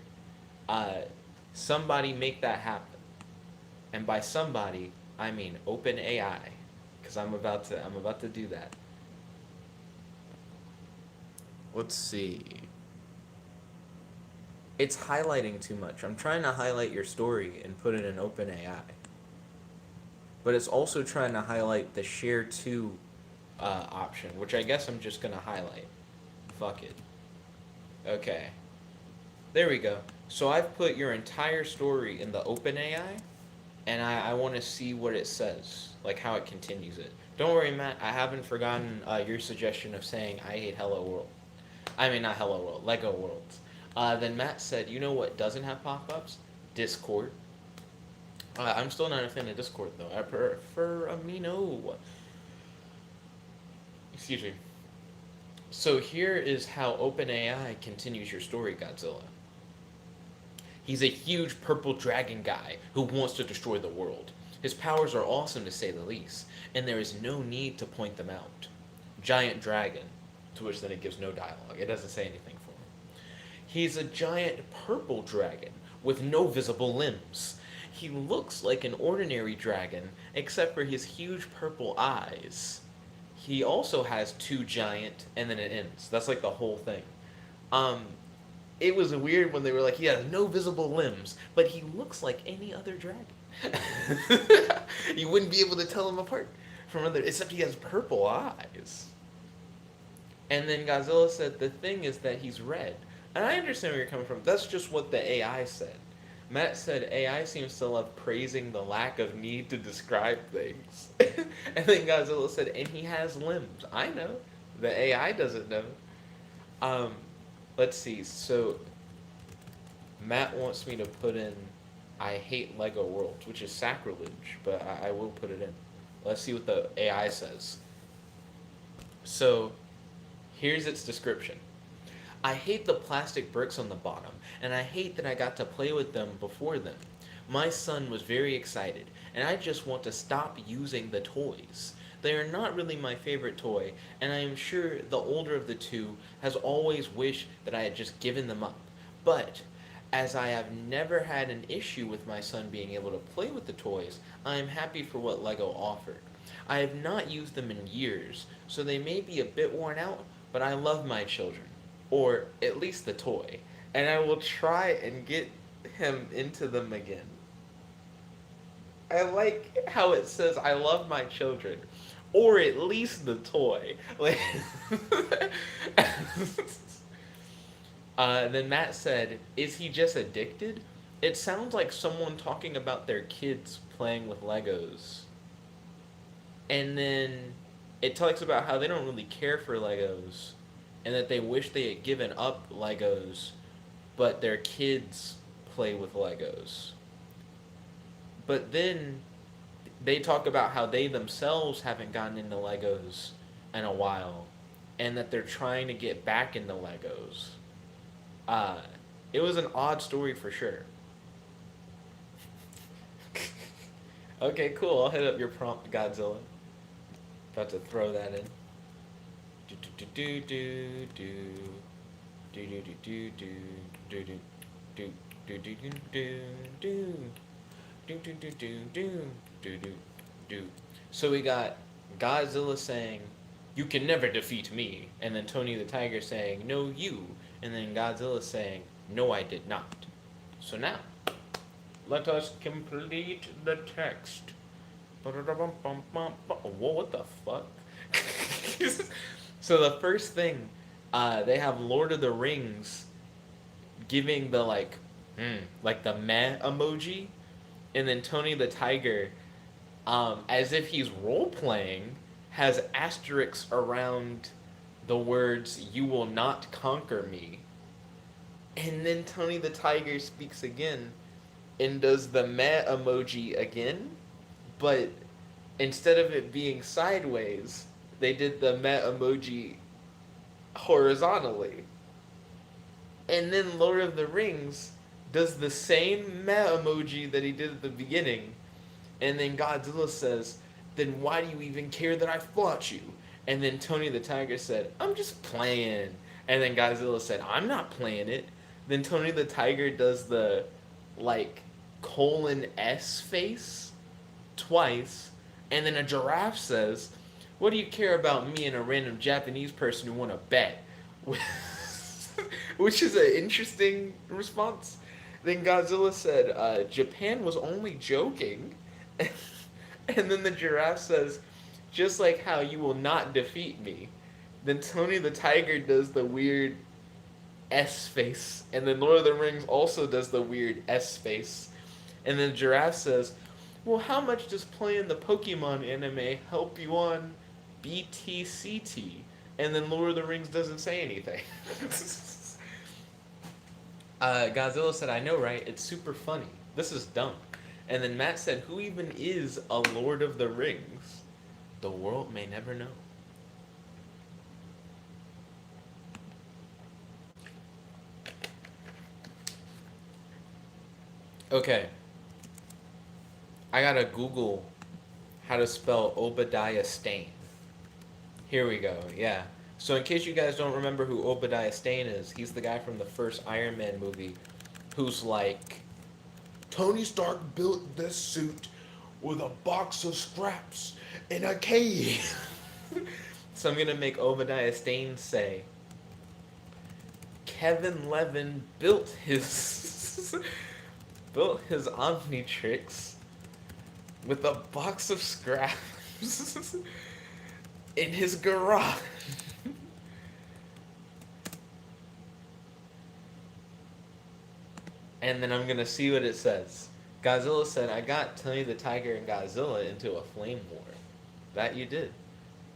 Uh, Somebody make that happen. And by somebody, I mean OpenAI, because I'm about to do that. Let's see. It's highlighting too much. I'm trying to highlight your story and put it in OpenAI. But it's also trying to highlight the share to option, which I guess I'm just gonna highlight. Fuck it. Okay. There we go. So I've put your entire story in the OpenAI, and I want to see what it says, like how it continues it. Don't worry, Matt. I haven't forgotten your suggestion of saying I hate Hello World. I mean, not Hello World, Lego Worlds. Then Matt said, you know what doesn't have pop-ups? Discord. I'm still not a fan of Discord, though. I prefer Amino. Excuse me. So here is how OpenAI continues your story, Godzilla. He's a huge purple dragon guy who wants to destroy the world. His powers are awesome to say the least, and there is no need to point them out. Giant dragon, to which then it gives no dialogue. It doesn't say anything for him. He's a giant purple dragon with no visible limbs. He looks like an ordinary dragon, except for his huge purple eyes. He also has two giant, and then it ends. That's like the whole thing. It was weird when they were like, he has no visible limbs, but he looks like any other dragon. You wouldn't be able to tell him apart from other, except he has purple eyes. And then Godzilla said, the thing is that he's red. And I understand where you're coming from. That's just what the AI said. Matt said AI seems to love praising the lack of need to describe things. And then Godzilla said, and he has limbs. I know. The AI doesn't know. Let's see. So Matt wants me to put in I hate Lego Worlds, which is sacrilege, but I will put it in. Let's see what the AI says. So here's its description. I hate the plastic bricks on the bottom, and I hate that I got to play with them before them. My son was very excited, and I just want to stop using the toys. They are not really my favorite toy, and I am sure the older of the two has always wished that I had just given them up. But, as I have never had an issue with my son being able to play with the toys, I am happy for what LEGO offered. I have not used them in years, so they may be a bit worn out, but I love my children. Or at least the toy. And I will try and get him into them again. I like how it says, I love my children. Or at least the toy. Like, then Matt said, is he just addicted? It sounds like someone talking about their kids playing with Legos. And then it talks about how they don't really care for Legos. And that they wish they had given up Legos, but their kids play with Legos. But then they talk about how they themselves haven't gotten into Legos in a while, and that they're trying to get back into Legos. It was an odd story for sure. Okay, cool. I'll hit up your prompt, Godzilla. About to throw that in. So we got Godzilla saying, you can never defeat me, and then Tony the Tiger saying, no you, and then Godzilla saying, no I did not. So now, let us complete the text. Whoa, what the fuck? So the first thing, they have Lord of the Rings giving the like the meh emoji, and then Tony the Tiger, as if he's role playing, has asterisks around the words "You will not conquer me," and then Tony the Tiger speaks again, and does the meh emoji again, but instead of it being sideways, they did the meh emoji horizontally. And then Lord of the Rings does the same meh emoji that he did at the beginning. And then Godzilla says, then why do you even care that I fought you? And then Tony the Tiger said, I'm just playing. And then Godzilla said, I'm not playing it. Then Tony the Tiger does the, like, colon S face twice. And then a giraffe says, what do you care about me and a random Japanese person who want to bet? Which is an interesting response. Then Godzilla said, Japan was only joking. And then the giraffe says, just like how you will not defeat me. Then Tony the Tiger does the weird S face. And then Lord of the Rings also does the weird S face. And then Giraffe says, well, how much does playing the Pokemon anime help you on BTCT? And then Lord of the Rings doesn't say anything. Godzilla said, I know, right? It's super funny. This is dumb. And then Matt said, who even is a Lord of the Rings? The world may never know. Okay. I gotta Google how to spell Obadiah Stane. Here we go, yeah. So in case you guys don't remember who Obadiah Stane is, he's the guy from the first Iron Man movie who's like, Tony Stark built this suit with a box of scraps in a cave. So I'm gonna make Obadiah Stane say, Kevin Levin built his built his Omnitrix with a box of scraps in his garage. And then I'm gonna see what it says. Godzilla said, I got Tony the Tiger and Godzilla into a flame war. That you did.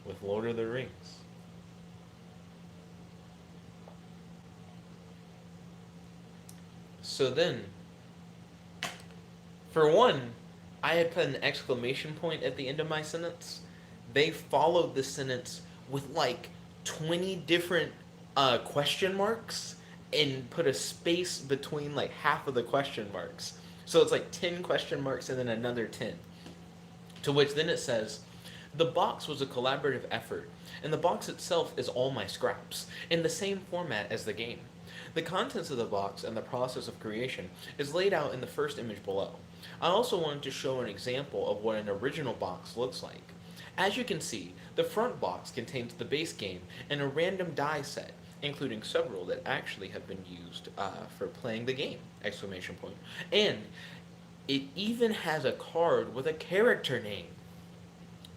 With Lord of the Rings. So then, for one, I had put an exclamation point at the end of my sentence. They followed the sentence with like 20 different question marks and put a space between like half of the question marks. So it's like 10 question marks and then another 10. To which then it says, the box was a collaborative effort, and the box itself is all my scraps, in the same format as the game. The contents of the box and the process of creation is laid out in the first image below. I also wanted to show an example of what an original box looks like. As you can see, the front box contains the base game and a random die set, including several that actually have been used for playing the game! Exclamation point. And it even has a card with a character name.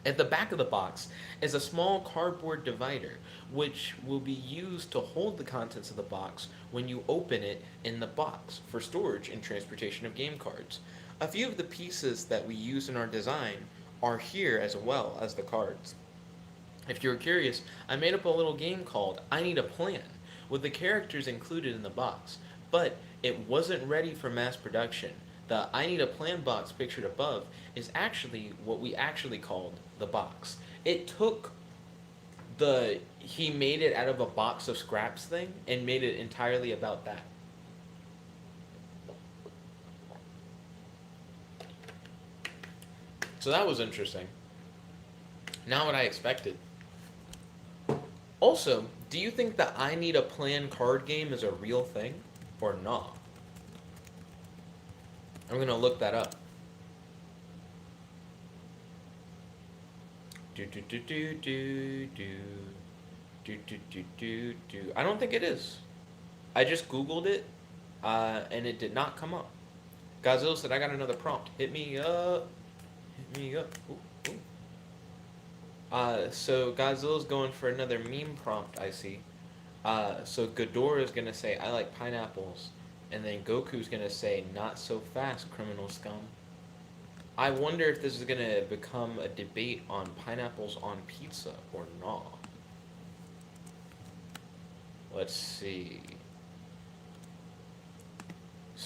At the back of the box is a small cardboard divider, which will be used to hold the contents of the box when you open it in the box for storage and transportation of game cards. A few of the pieces that we use in our design are here as well as the cards. If you're curious, I made up a little game called I Need a Plan, with the characters included in the box, but it wasn't ready for mass production. The I Need a Plan box pictured above is actually what we actually called the box. It took he made it out of a box of scraps thing and made it entirely about that. So that was interesting. Not what I expected. Also, do you think the I Need a Plan card game is a real thing or not? I'm gonna look that up. I don't think it is. I just Googled it, and it did not come up. Godzilla said, I got another prompt. Hit me up. Hit me up. Ooh, ooh. So Godzilla's going for another meme prompt, I see. So Ghidorah gonna say, I like pineapples. And then Goku's gonna say, not so fast, criminal scum. I wonder if this is gonna become a debate on pineapples on pizza or not. Let's see.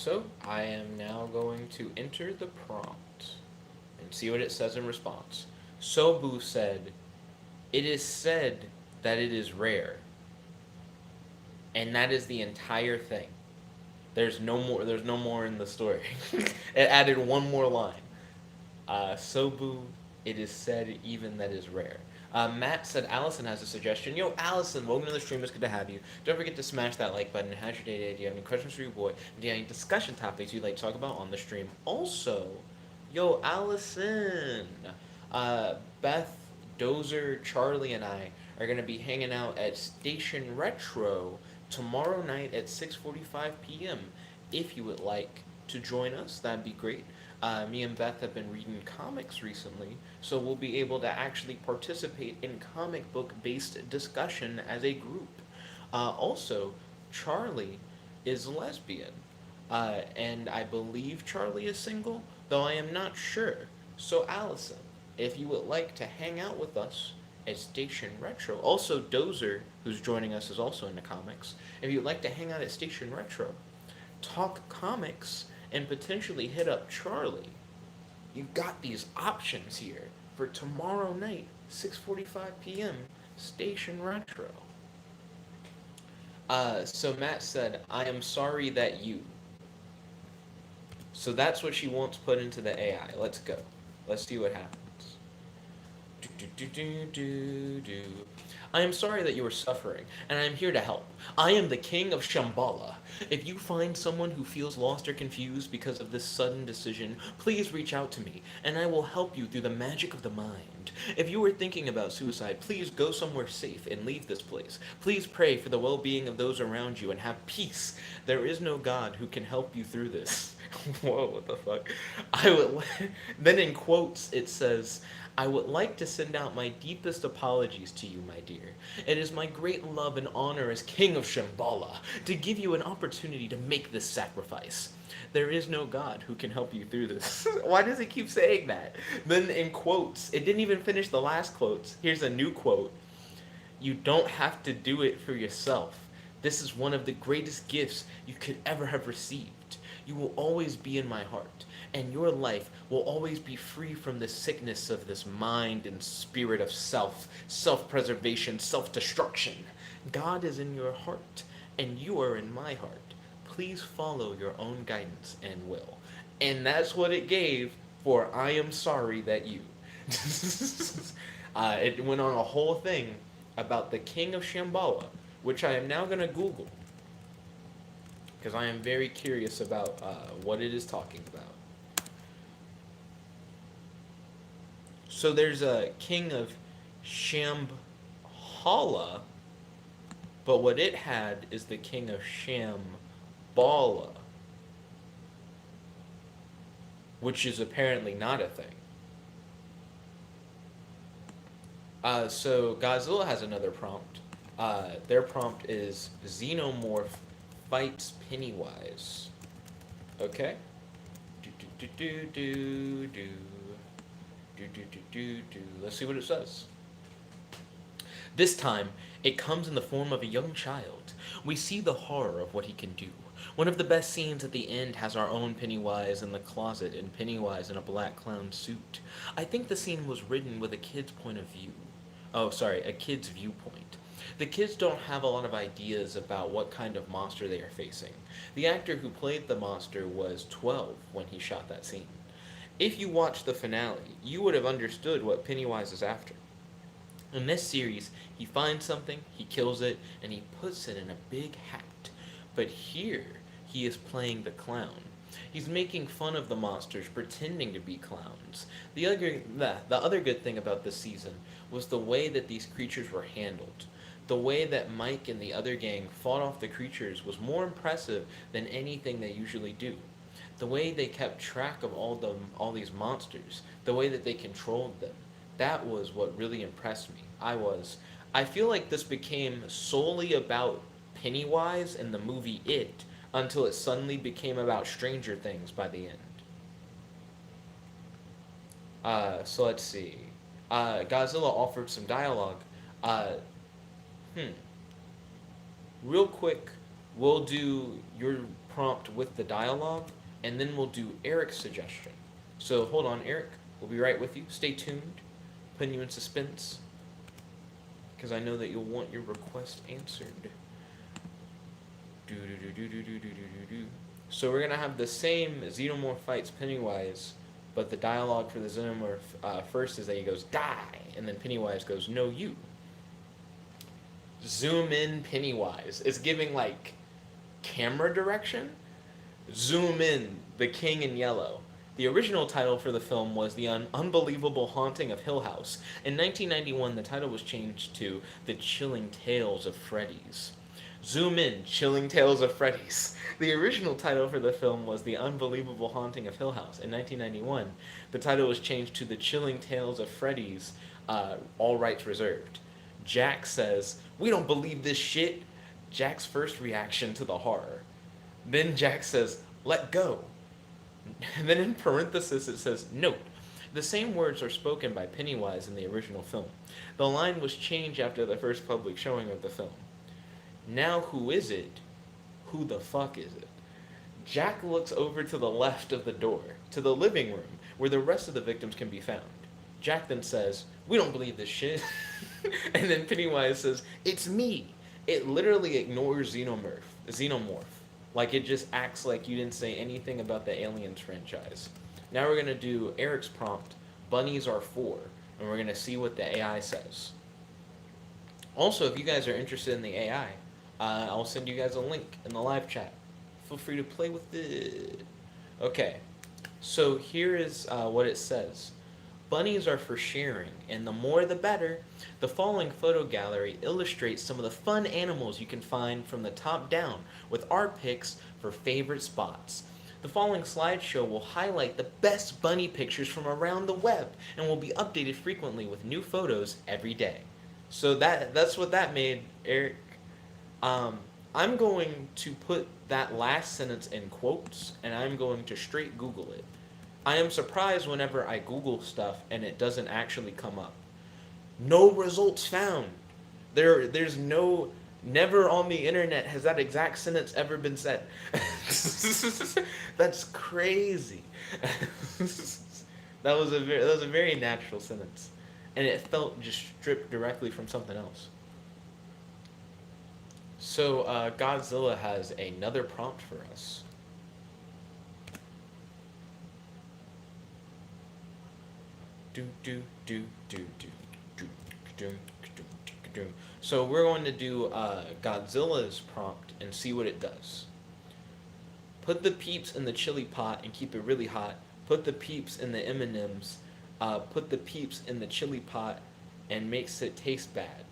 So I am now going to enter the prompt and see what it says in response. Sobu said, "It is said that it is rare," and that is the entire thing. There's no more. There's no more in the story. It added one more line. Sobu, it is said even that is rare. Matt said Allison has a suggestion. Yo, Allison, welcome to the stream. It's good to have you. Don't forget to smash that like button. How's your day today? Do you have any questions for your boy? Do you have any discussion topics you'd like to talk about on the stream? Also, yo, Allison, Beth, Dozer, Charlie, and I are going to be hanging out at Station Retro tomorrow night at 6:45 p.m. If you would like to join us, that'd be great. Me and Beth have been reading comics recently, so we'll be able to actually participate in comic book based discussion as a group. Also, Charlie is lesbian, and I believe Charlie is single, though I am not sure. So, Allison, if you would like to hang out with us at Station Retro, also Dozer, who's joining us, is also into comics. If you'd like to hang out at Station Retro, talk comics, and potentially hit up Charlie, you've got these options here for tomorrow night, 6:45 p.m., Station Retro. So Matt said, "I am sorry that you." So that's what she wants put into the AI. Let's go. Let's see what happens. Do, do, do, do, do. "I am sorry that you are suffering, and I am here to help. I am the king of Shambhala. If you find someone who feels lost or confused because of this sudden decision, please reach out to me, and I will help you through the magic of the mind. If you are thinking about suicide, please go somewhere safe and leave this place. Please pray for the well-being of those around you and have peace. There is no God who can help you through this." Whoa, what the fuck? I would. Then in quotes it says, "I would like to send out my deepest apologies to you, my dear. It is my great love and honor as King of Shambhala to give you an opportunity to make this sacrifice. There is no God who can help you through this." Why does it keep saying that? Then in quotes, it didn't even finish the last quotes. Here's a new quote. "You don't have to do it for yourself. This is one of the greatest gifts you could ever have received. You will always be in my heart, and your life will always be free from the sickness of this mind and spirit of self-preservation, self-destruction. God is in your heart, and you are in my heart. Please follow your own guidance and will." And that's what it gave for "I am sorry that you." It went on a whole thing about the king of Shambhala, which I am now going to Google because I am very curious about what it is talking about. So there's a king of Shambhala, but what it had is the king of Shambhala, which is apparently not a thing. So Godzilla has another prompt. Their prompt is Xenomorph fights Pennywise. Okay? Do do do do do do do do do do. Let's see what it says. "This time, it comes in the form of a young child. We see the horror of what he can do. One of the best scenes at the end has our own Pennywise in the closet and Pennywise in a black clown suit. I think the scene was written with a kid's point of view. Oh, sorry, a kid's viewpoint. The kids don't have a lot of ideas about what kind of monster they are facing. The actor who played the monster was 12 when he shot that scene. If you watched the finale, you would have understood what Pennywise is after. In this series, he finds something, he kills it, and he puts it in a big hat. But here, he is playing the clown. He's making fun of the monsters, pretending to be clowns. The other good thing about this season was the way that these creatures were handled. The way that Mike and the other gang fought off the creatures was more impressive than anything they usually do. The way they kept track of all these monsters, the way that they controlled them, that was what really impressed me. I feel like this became solely about Pennywise in the movie It until it suddenly became about Stranger Things by the end. So let's see. Godzilla offered some dialogue. Uh, Real quick, we'll do your prompt with the dialogue, and then we'll do Eric's suggestion. So hold on, Eric. We'll be right with you. Stay tuned. Putting you in suspense, because I know that you'll want your request answered. So we're gonna have the same Xenomorph fights Pennywise, but the dialogue for the Xenomorph first is that he goes, die, and then Pennywise goes, no, you. Zoom in Pennywise. It's giving, like, camera direction. Zoom in, the King in Yellow. The original title for the film was The Unbelievable Haunting of Hill House. In 1991, the title was changed to The Chilling Tales of Freddy's. Zoom in, Chilling Tales of Freddy's. The original title for the film was The Unbelievable Haunting of Hill House. In 1991, the title was changed to The Chilling Tales of Freddy's, all rights reserved. Jack says, we don't believe this shit. Jack's first reaction to the horror. Then Jack says, let go. And then in parenthesis it says, note, the same words are spoken by Pennywise in the original film. The line was changed after the first public showing of the film. Now who is it? Who the fuck is it? Jack looks over to the left of the door, to the living room, where the rest of the victims can be found. Jack then says, we don't believe this shit. And then Pennywise says, it's me. It literally ignores Xenomorph. Like, it just acts like you didn't say anything about the Aliens franchise. Now we're going to do Eric's prompt, bunnies are 4, and we're going to see what the AI says. Also, if you guys are interested in the AI, I'll send you guys a link in the live chat. Feel free to play with it. Okay, so here is what it says. Bunnies are for sharing, and the more the better. The following photo gallery illustrates some of the fun animals you can find from the top down, with our picks for favorite spots. The following slideshow will highlight the best bunny pictures from around the web, and will be updated frequently with new photos every day. So that's what that made, Eric. I'm going to put that last sentence in quotes, and I'm going to straight Google it. I am surprised whenever I Google stuff and it doesn't actually come up. No results found. There's never on the internet has that exact sentence ever been said. That's crazy. That was a very natural sentence, and it felt just stripped directly from something else. So Godzilla has another prompt for us. So we're going to do Godzilla's prompt and see what it does. Put the peeps in the chili pot and keep it really hot. Put the peeps in the M&Ms. Put the peeps in the chili pot and makes it taste bad.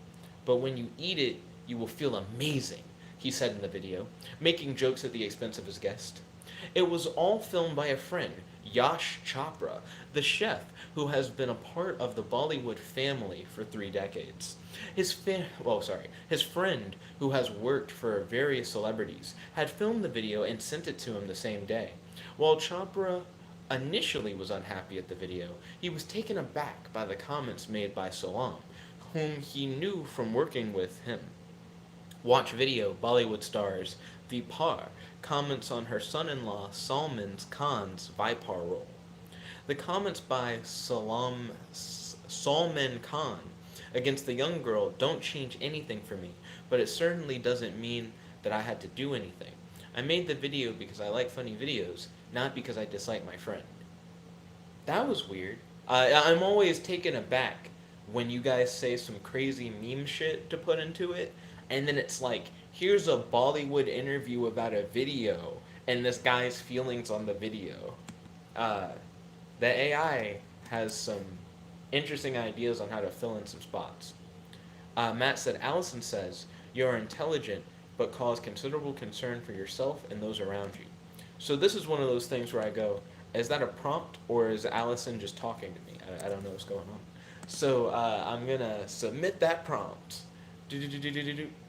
But when you eat it, you will feel amazing, he said in the video, making jokes at the expense of his guest. It was all filmed by a friend, Yash Chopra, the chef who has been a part of the Bollywood family for 3 decades. His friend, who has worked for various celebrities, had filmed the video and sent it to him the same day. While Chopra initially was unhappy at the video, he was taken aback by the comments made by Salam, whom he knew from working with him. Watch video, Bollywood stars Vipar comments on her son-in-law Salman Khan's Vipar role. The comments by Salman Khan against the young girl don't change anything for me, but it certainly doesn't mean that I had to do anything. I made the video because I like funny videos, not because I dislike my friend. That was weird. I'm always taken aback when you guys say some crazy meme shit to put into it, and then it's like, here's a Bollywood interview about a video, and this guy's feelings on the video. The AI has some interesting ideas on how to fill in some spots. Matt said, Allison says, you are intelligent, but cause considerable concern for yourself and those around you. So this is one of those things where I go, is that a prompt, or is Allison just talking to me? I don't know what's going on. So I'm going to submit that prompt.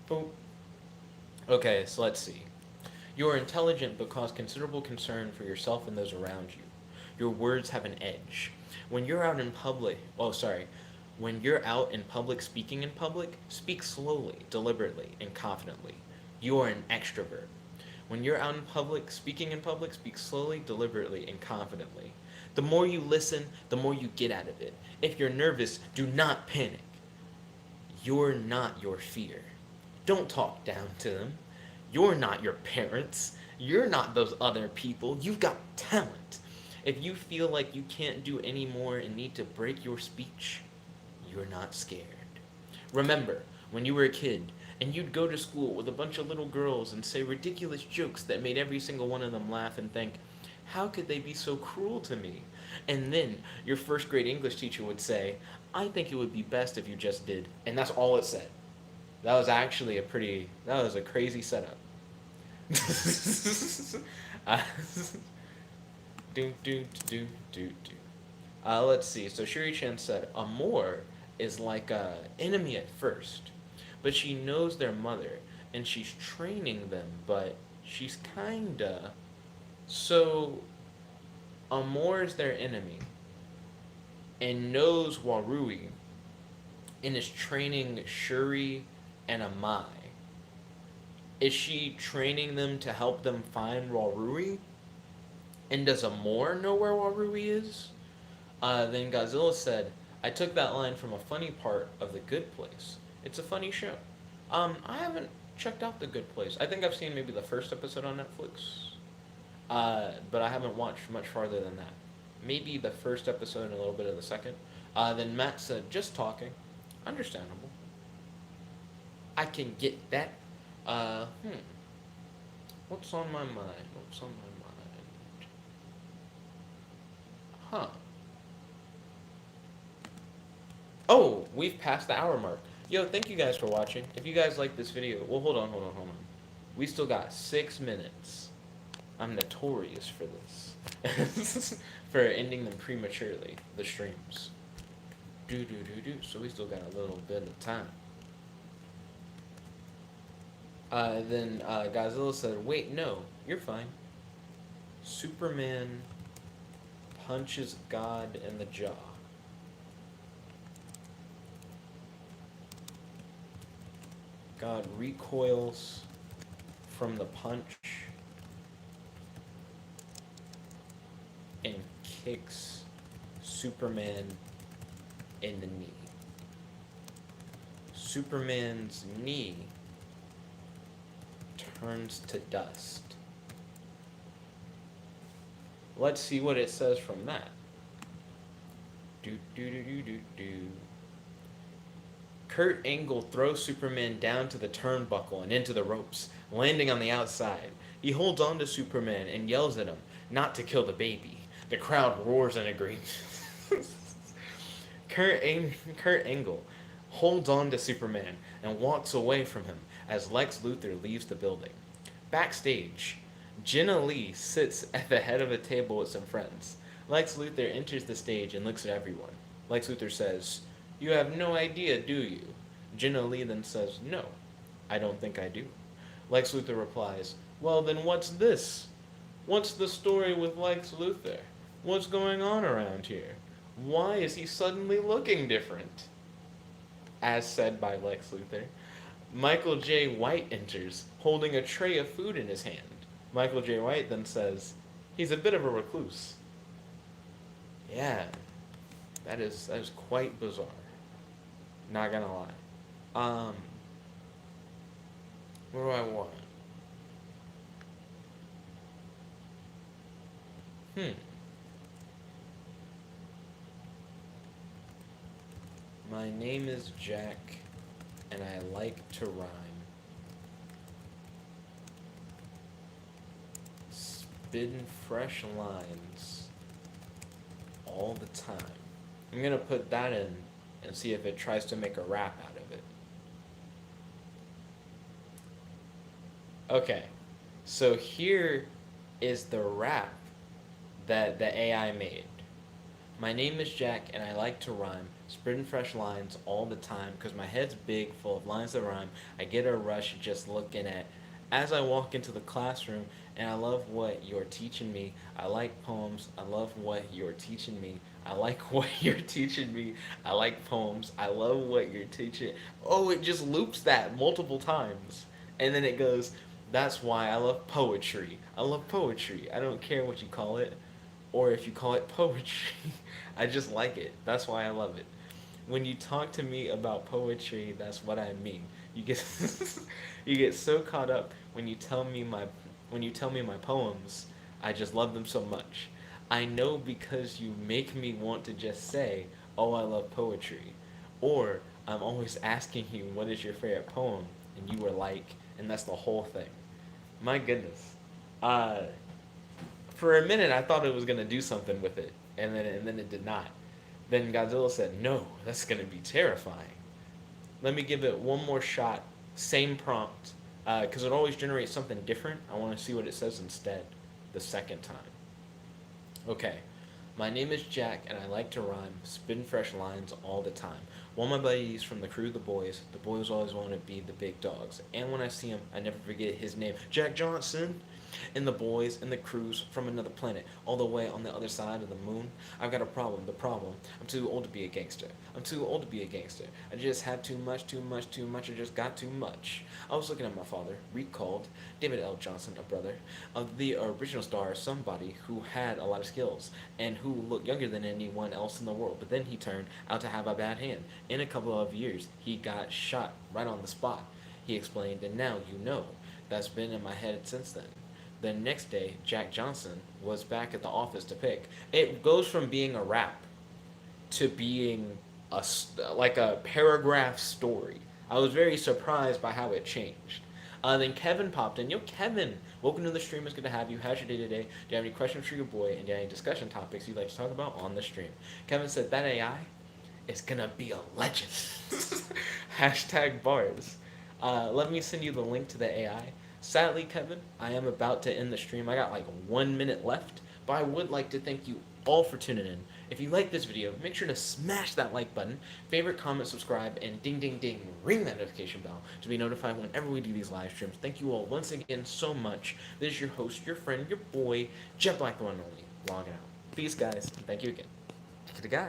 Boom. Okay, so let's see. You are intelligent, but cause considerable concern for yourself and those around you. Your words have an edge. When you're out in public, speaking in public, speak slowly, deliberately, and confidently. You are an extrovert. When you're out in public, speaking in public, speak slowly, deliberately, and confidently. The more you listen, the more you get out of it. If you're nervous, do not panic. You're not your fear. Don't talk down to them. You're not your parents. You're not those other people. You've got talent. If you feel like you can't do any more and need to break your speech, you're not scared. Remember, when you were a kid and you'd go to school with a bunch of little girls and say ridiculous jokes that made every single one of them laugh and think, how could they be so cruel to me? And then your first grade English teacher would say, I think it would be best if you just did. And that's all it said. That was actually that was a crazy setup. uh, do, do, do, do, do. Let's see. So Shuri-chan said, Amor is like a enemy at first, but she knows their mother, and she's training them, but she's kinda... So, Amor is their enemy, and knows Warui, and is training Shuri and Amai. Is she training them to help them find Warui? And does Amor know where Warui is? Then Godzilla said, I took that line from a funny part of The Good Place. It's a funny show. I haven't checked out The Good Place. I think I've seen maybe the first episode on Netflix. But I haven't watched much farther than that. Maybe the first episode and a little bit of the second. Then Matt said, just talking. Understandable. I can get that. What's on my mind? What's on my mind? Huh. Oh, we've passed the hour mark. Yo, thank you guys for watching. If you guys like this video, well, hold on. We still got 6 minutes. I'm notorious for this. For ending them prematurely, the streams. So we still got a little bit of time. Then Godzilla said, wait, no, you're fine. Superman punches God in the jaw. God recoils from the punch and kicks Superman in the knee. Superman's knee turns to dust. Let's see what it says from that. Kurt Angle throws Superman down to the turnbuckle and into the ropes, landing on the outside. He holds on to Superman and yells at him not to kill the baby. The crowd roars in agreement. Kurt Angle holds on to Superman and walks away from him as Lex Luthor leaves the building. Backstage, Jenna Lee sits at the head of a table with some friends. Lex Luthor enters the stage and looks at everyone. Lex Luthor says, you have no idea, do you? Jenna Lee then says, no, I don't think I do. Lex Luthor replies, well then what's this? What's the story with Lex Luthor? What's going on around here? Why is he suddenly looking different? As said by Lex Luthor. Michael J. White enters, holding a tray of food in his hand. Michael J. White then says, he's a bit of a recluse. Yeah, that is quite bizarre. Not gonna lie. What do I want? My name is Jack, and I like to rhyme. Spitting fresh lines all the time. I'm gonna put that in and see if it tries to make a rap out of it. Okay, so here is the rap that the AI made. My name is Jack and I like to rhyme, spitting fresh lines all the time because my head's big, full of lines that rhyme. I get a rush just looking at as I walk into the classroom, and I love what you're teaching me. I like poems. I love what you're teaching me. I like what you're teaching me. I like poems. I love what you're teaching. Oh, it just loops that multiple times. And then it goes, That's why I love poetry. I love poetry. I don't care what you call it, or if you call it poetry. I just like it. That's why I love it. When you talk to me about poetry, that's what I mean. You get you get so caught up when you tell me my poems. I just love them so much. I know because you make me want to just say, "Oh, I love poetry," or I'm always asking you, "What is your favorite poem?" And you were like, and that's the whole thing. My goodness. Uh, for a minute, I thought it was gonna do something with it, and then it did not. Then Godzilla said, "No, that's gonna be terrifying." Let me give it one more shot. Same prompt, because it always generates something different. I want to see what it says instead, the second time. Okay. My name is Jack, and I like to rhyme, spin fresh lines all the time. One of my buddies from the crew, the boys always want to be the big dogs. And when I see him, I never forget his name, Jack Johnson. And the boys and the crews from another planet, all the way on the other side of the moon. I've got a problem, the problem. I'm too old to be a gangster. I'm too old to be a gangster. I just had too much, too much, too much. I just got too much. I was looking at my father, recalled David L. Johnson, a brother of the original star, somebody who had a lot of skills and who looked younger than anyone else in the world. But then he turned out to have a bad hand. In a couple of years, he got shot right on the spot. He explained, and now you know. That's been in my head since then. The next day, Jack Johnson was back at the office to pick. It goes from being a rap to being like a paragraph story. I was very surprised by how it changed. Then Kevin popped in. Yo, Kevin, welcome to the stream. It's good to have you. How's your day today? Do you have any questions for your boy? And do you have any discussion topics you'd like to talk about on the stream? Kevin said that AI is gonna be a legend. Hashtag bars. Let me send you the link to the AI. Sadly, Kevin, I am about to end the stream. I got like 1 minute left, but I would like to thank you all for tuning in. If you like this video, make sure to smash that like button, favorite, comment, subscribe, and ding ding ding, ring that notification bell to be notified whenever we do these live streams. Thank you all once again so much. This is your host, your friend, your boy, Jet Black the One and Only, logging out. Peace, guys, and thank you again. To the guy.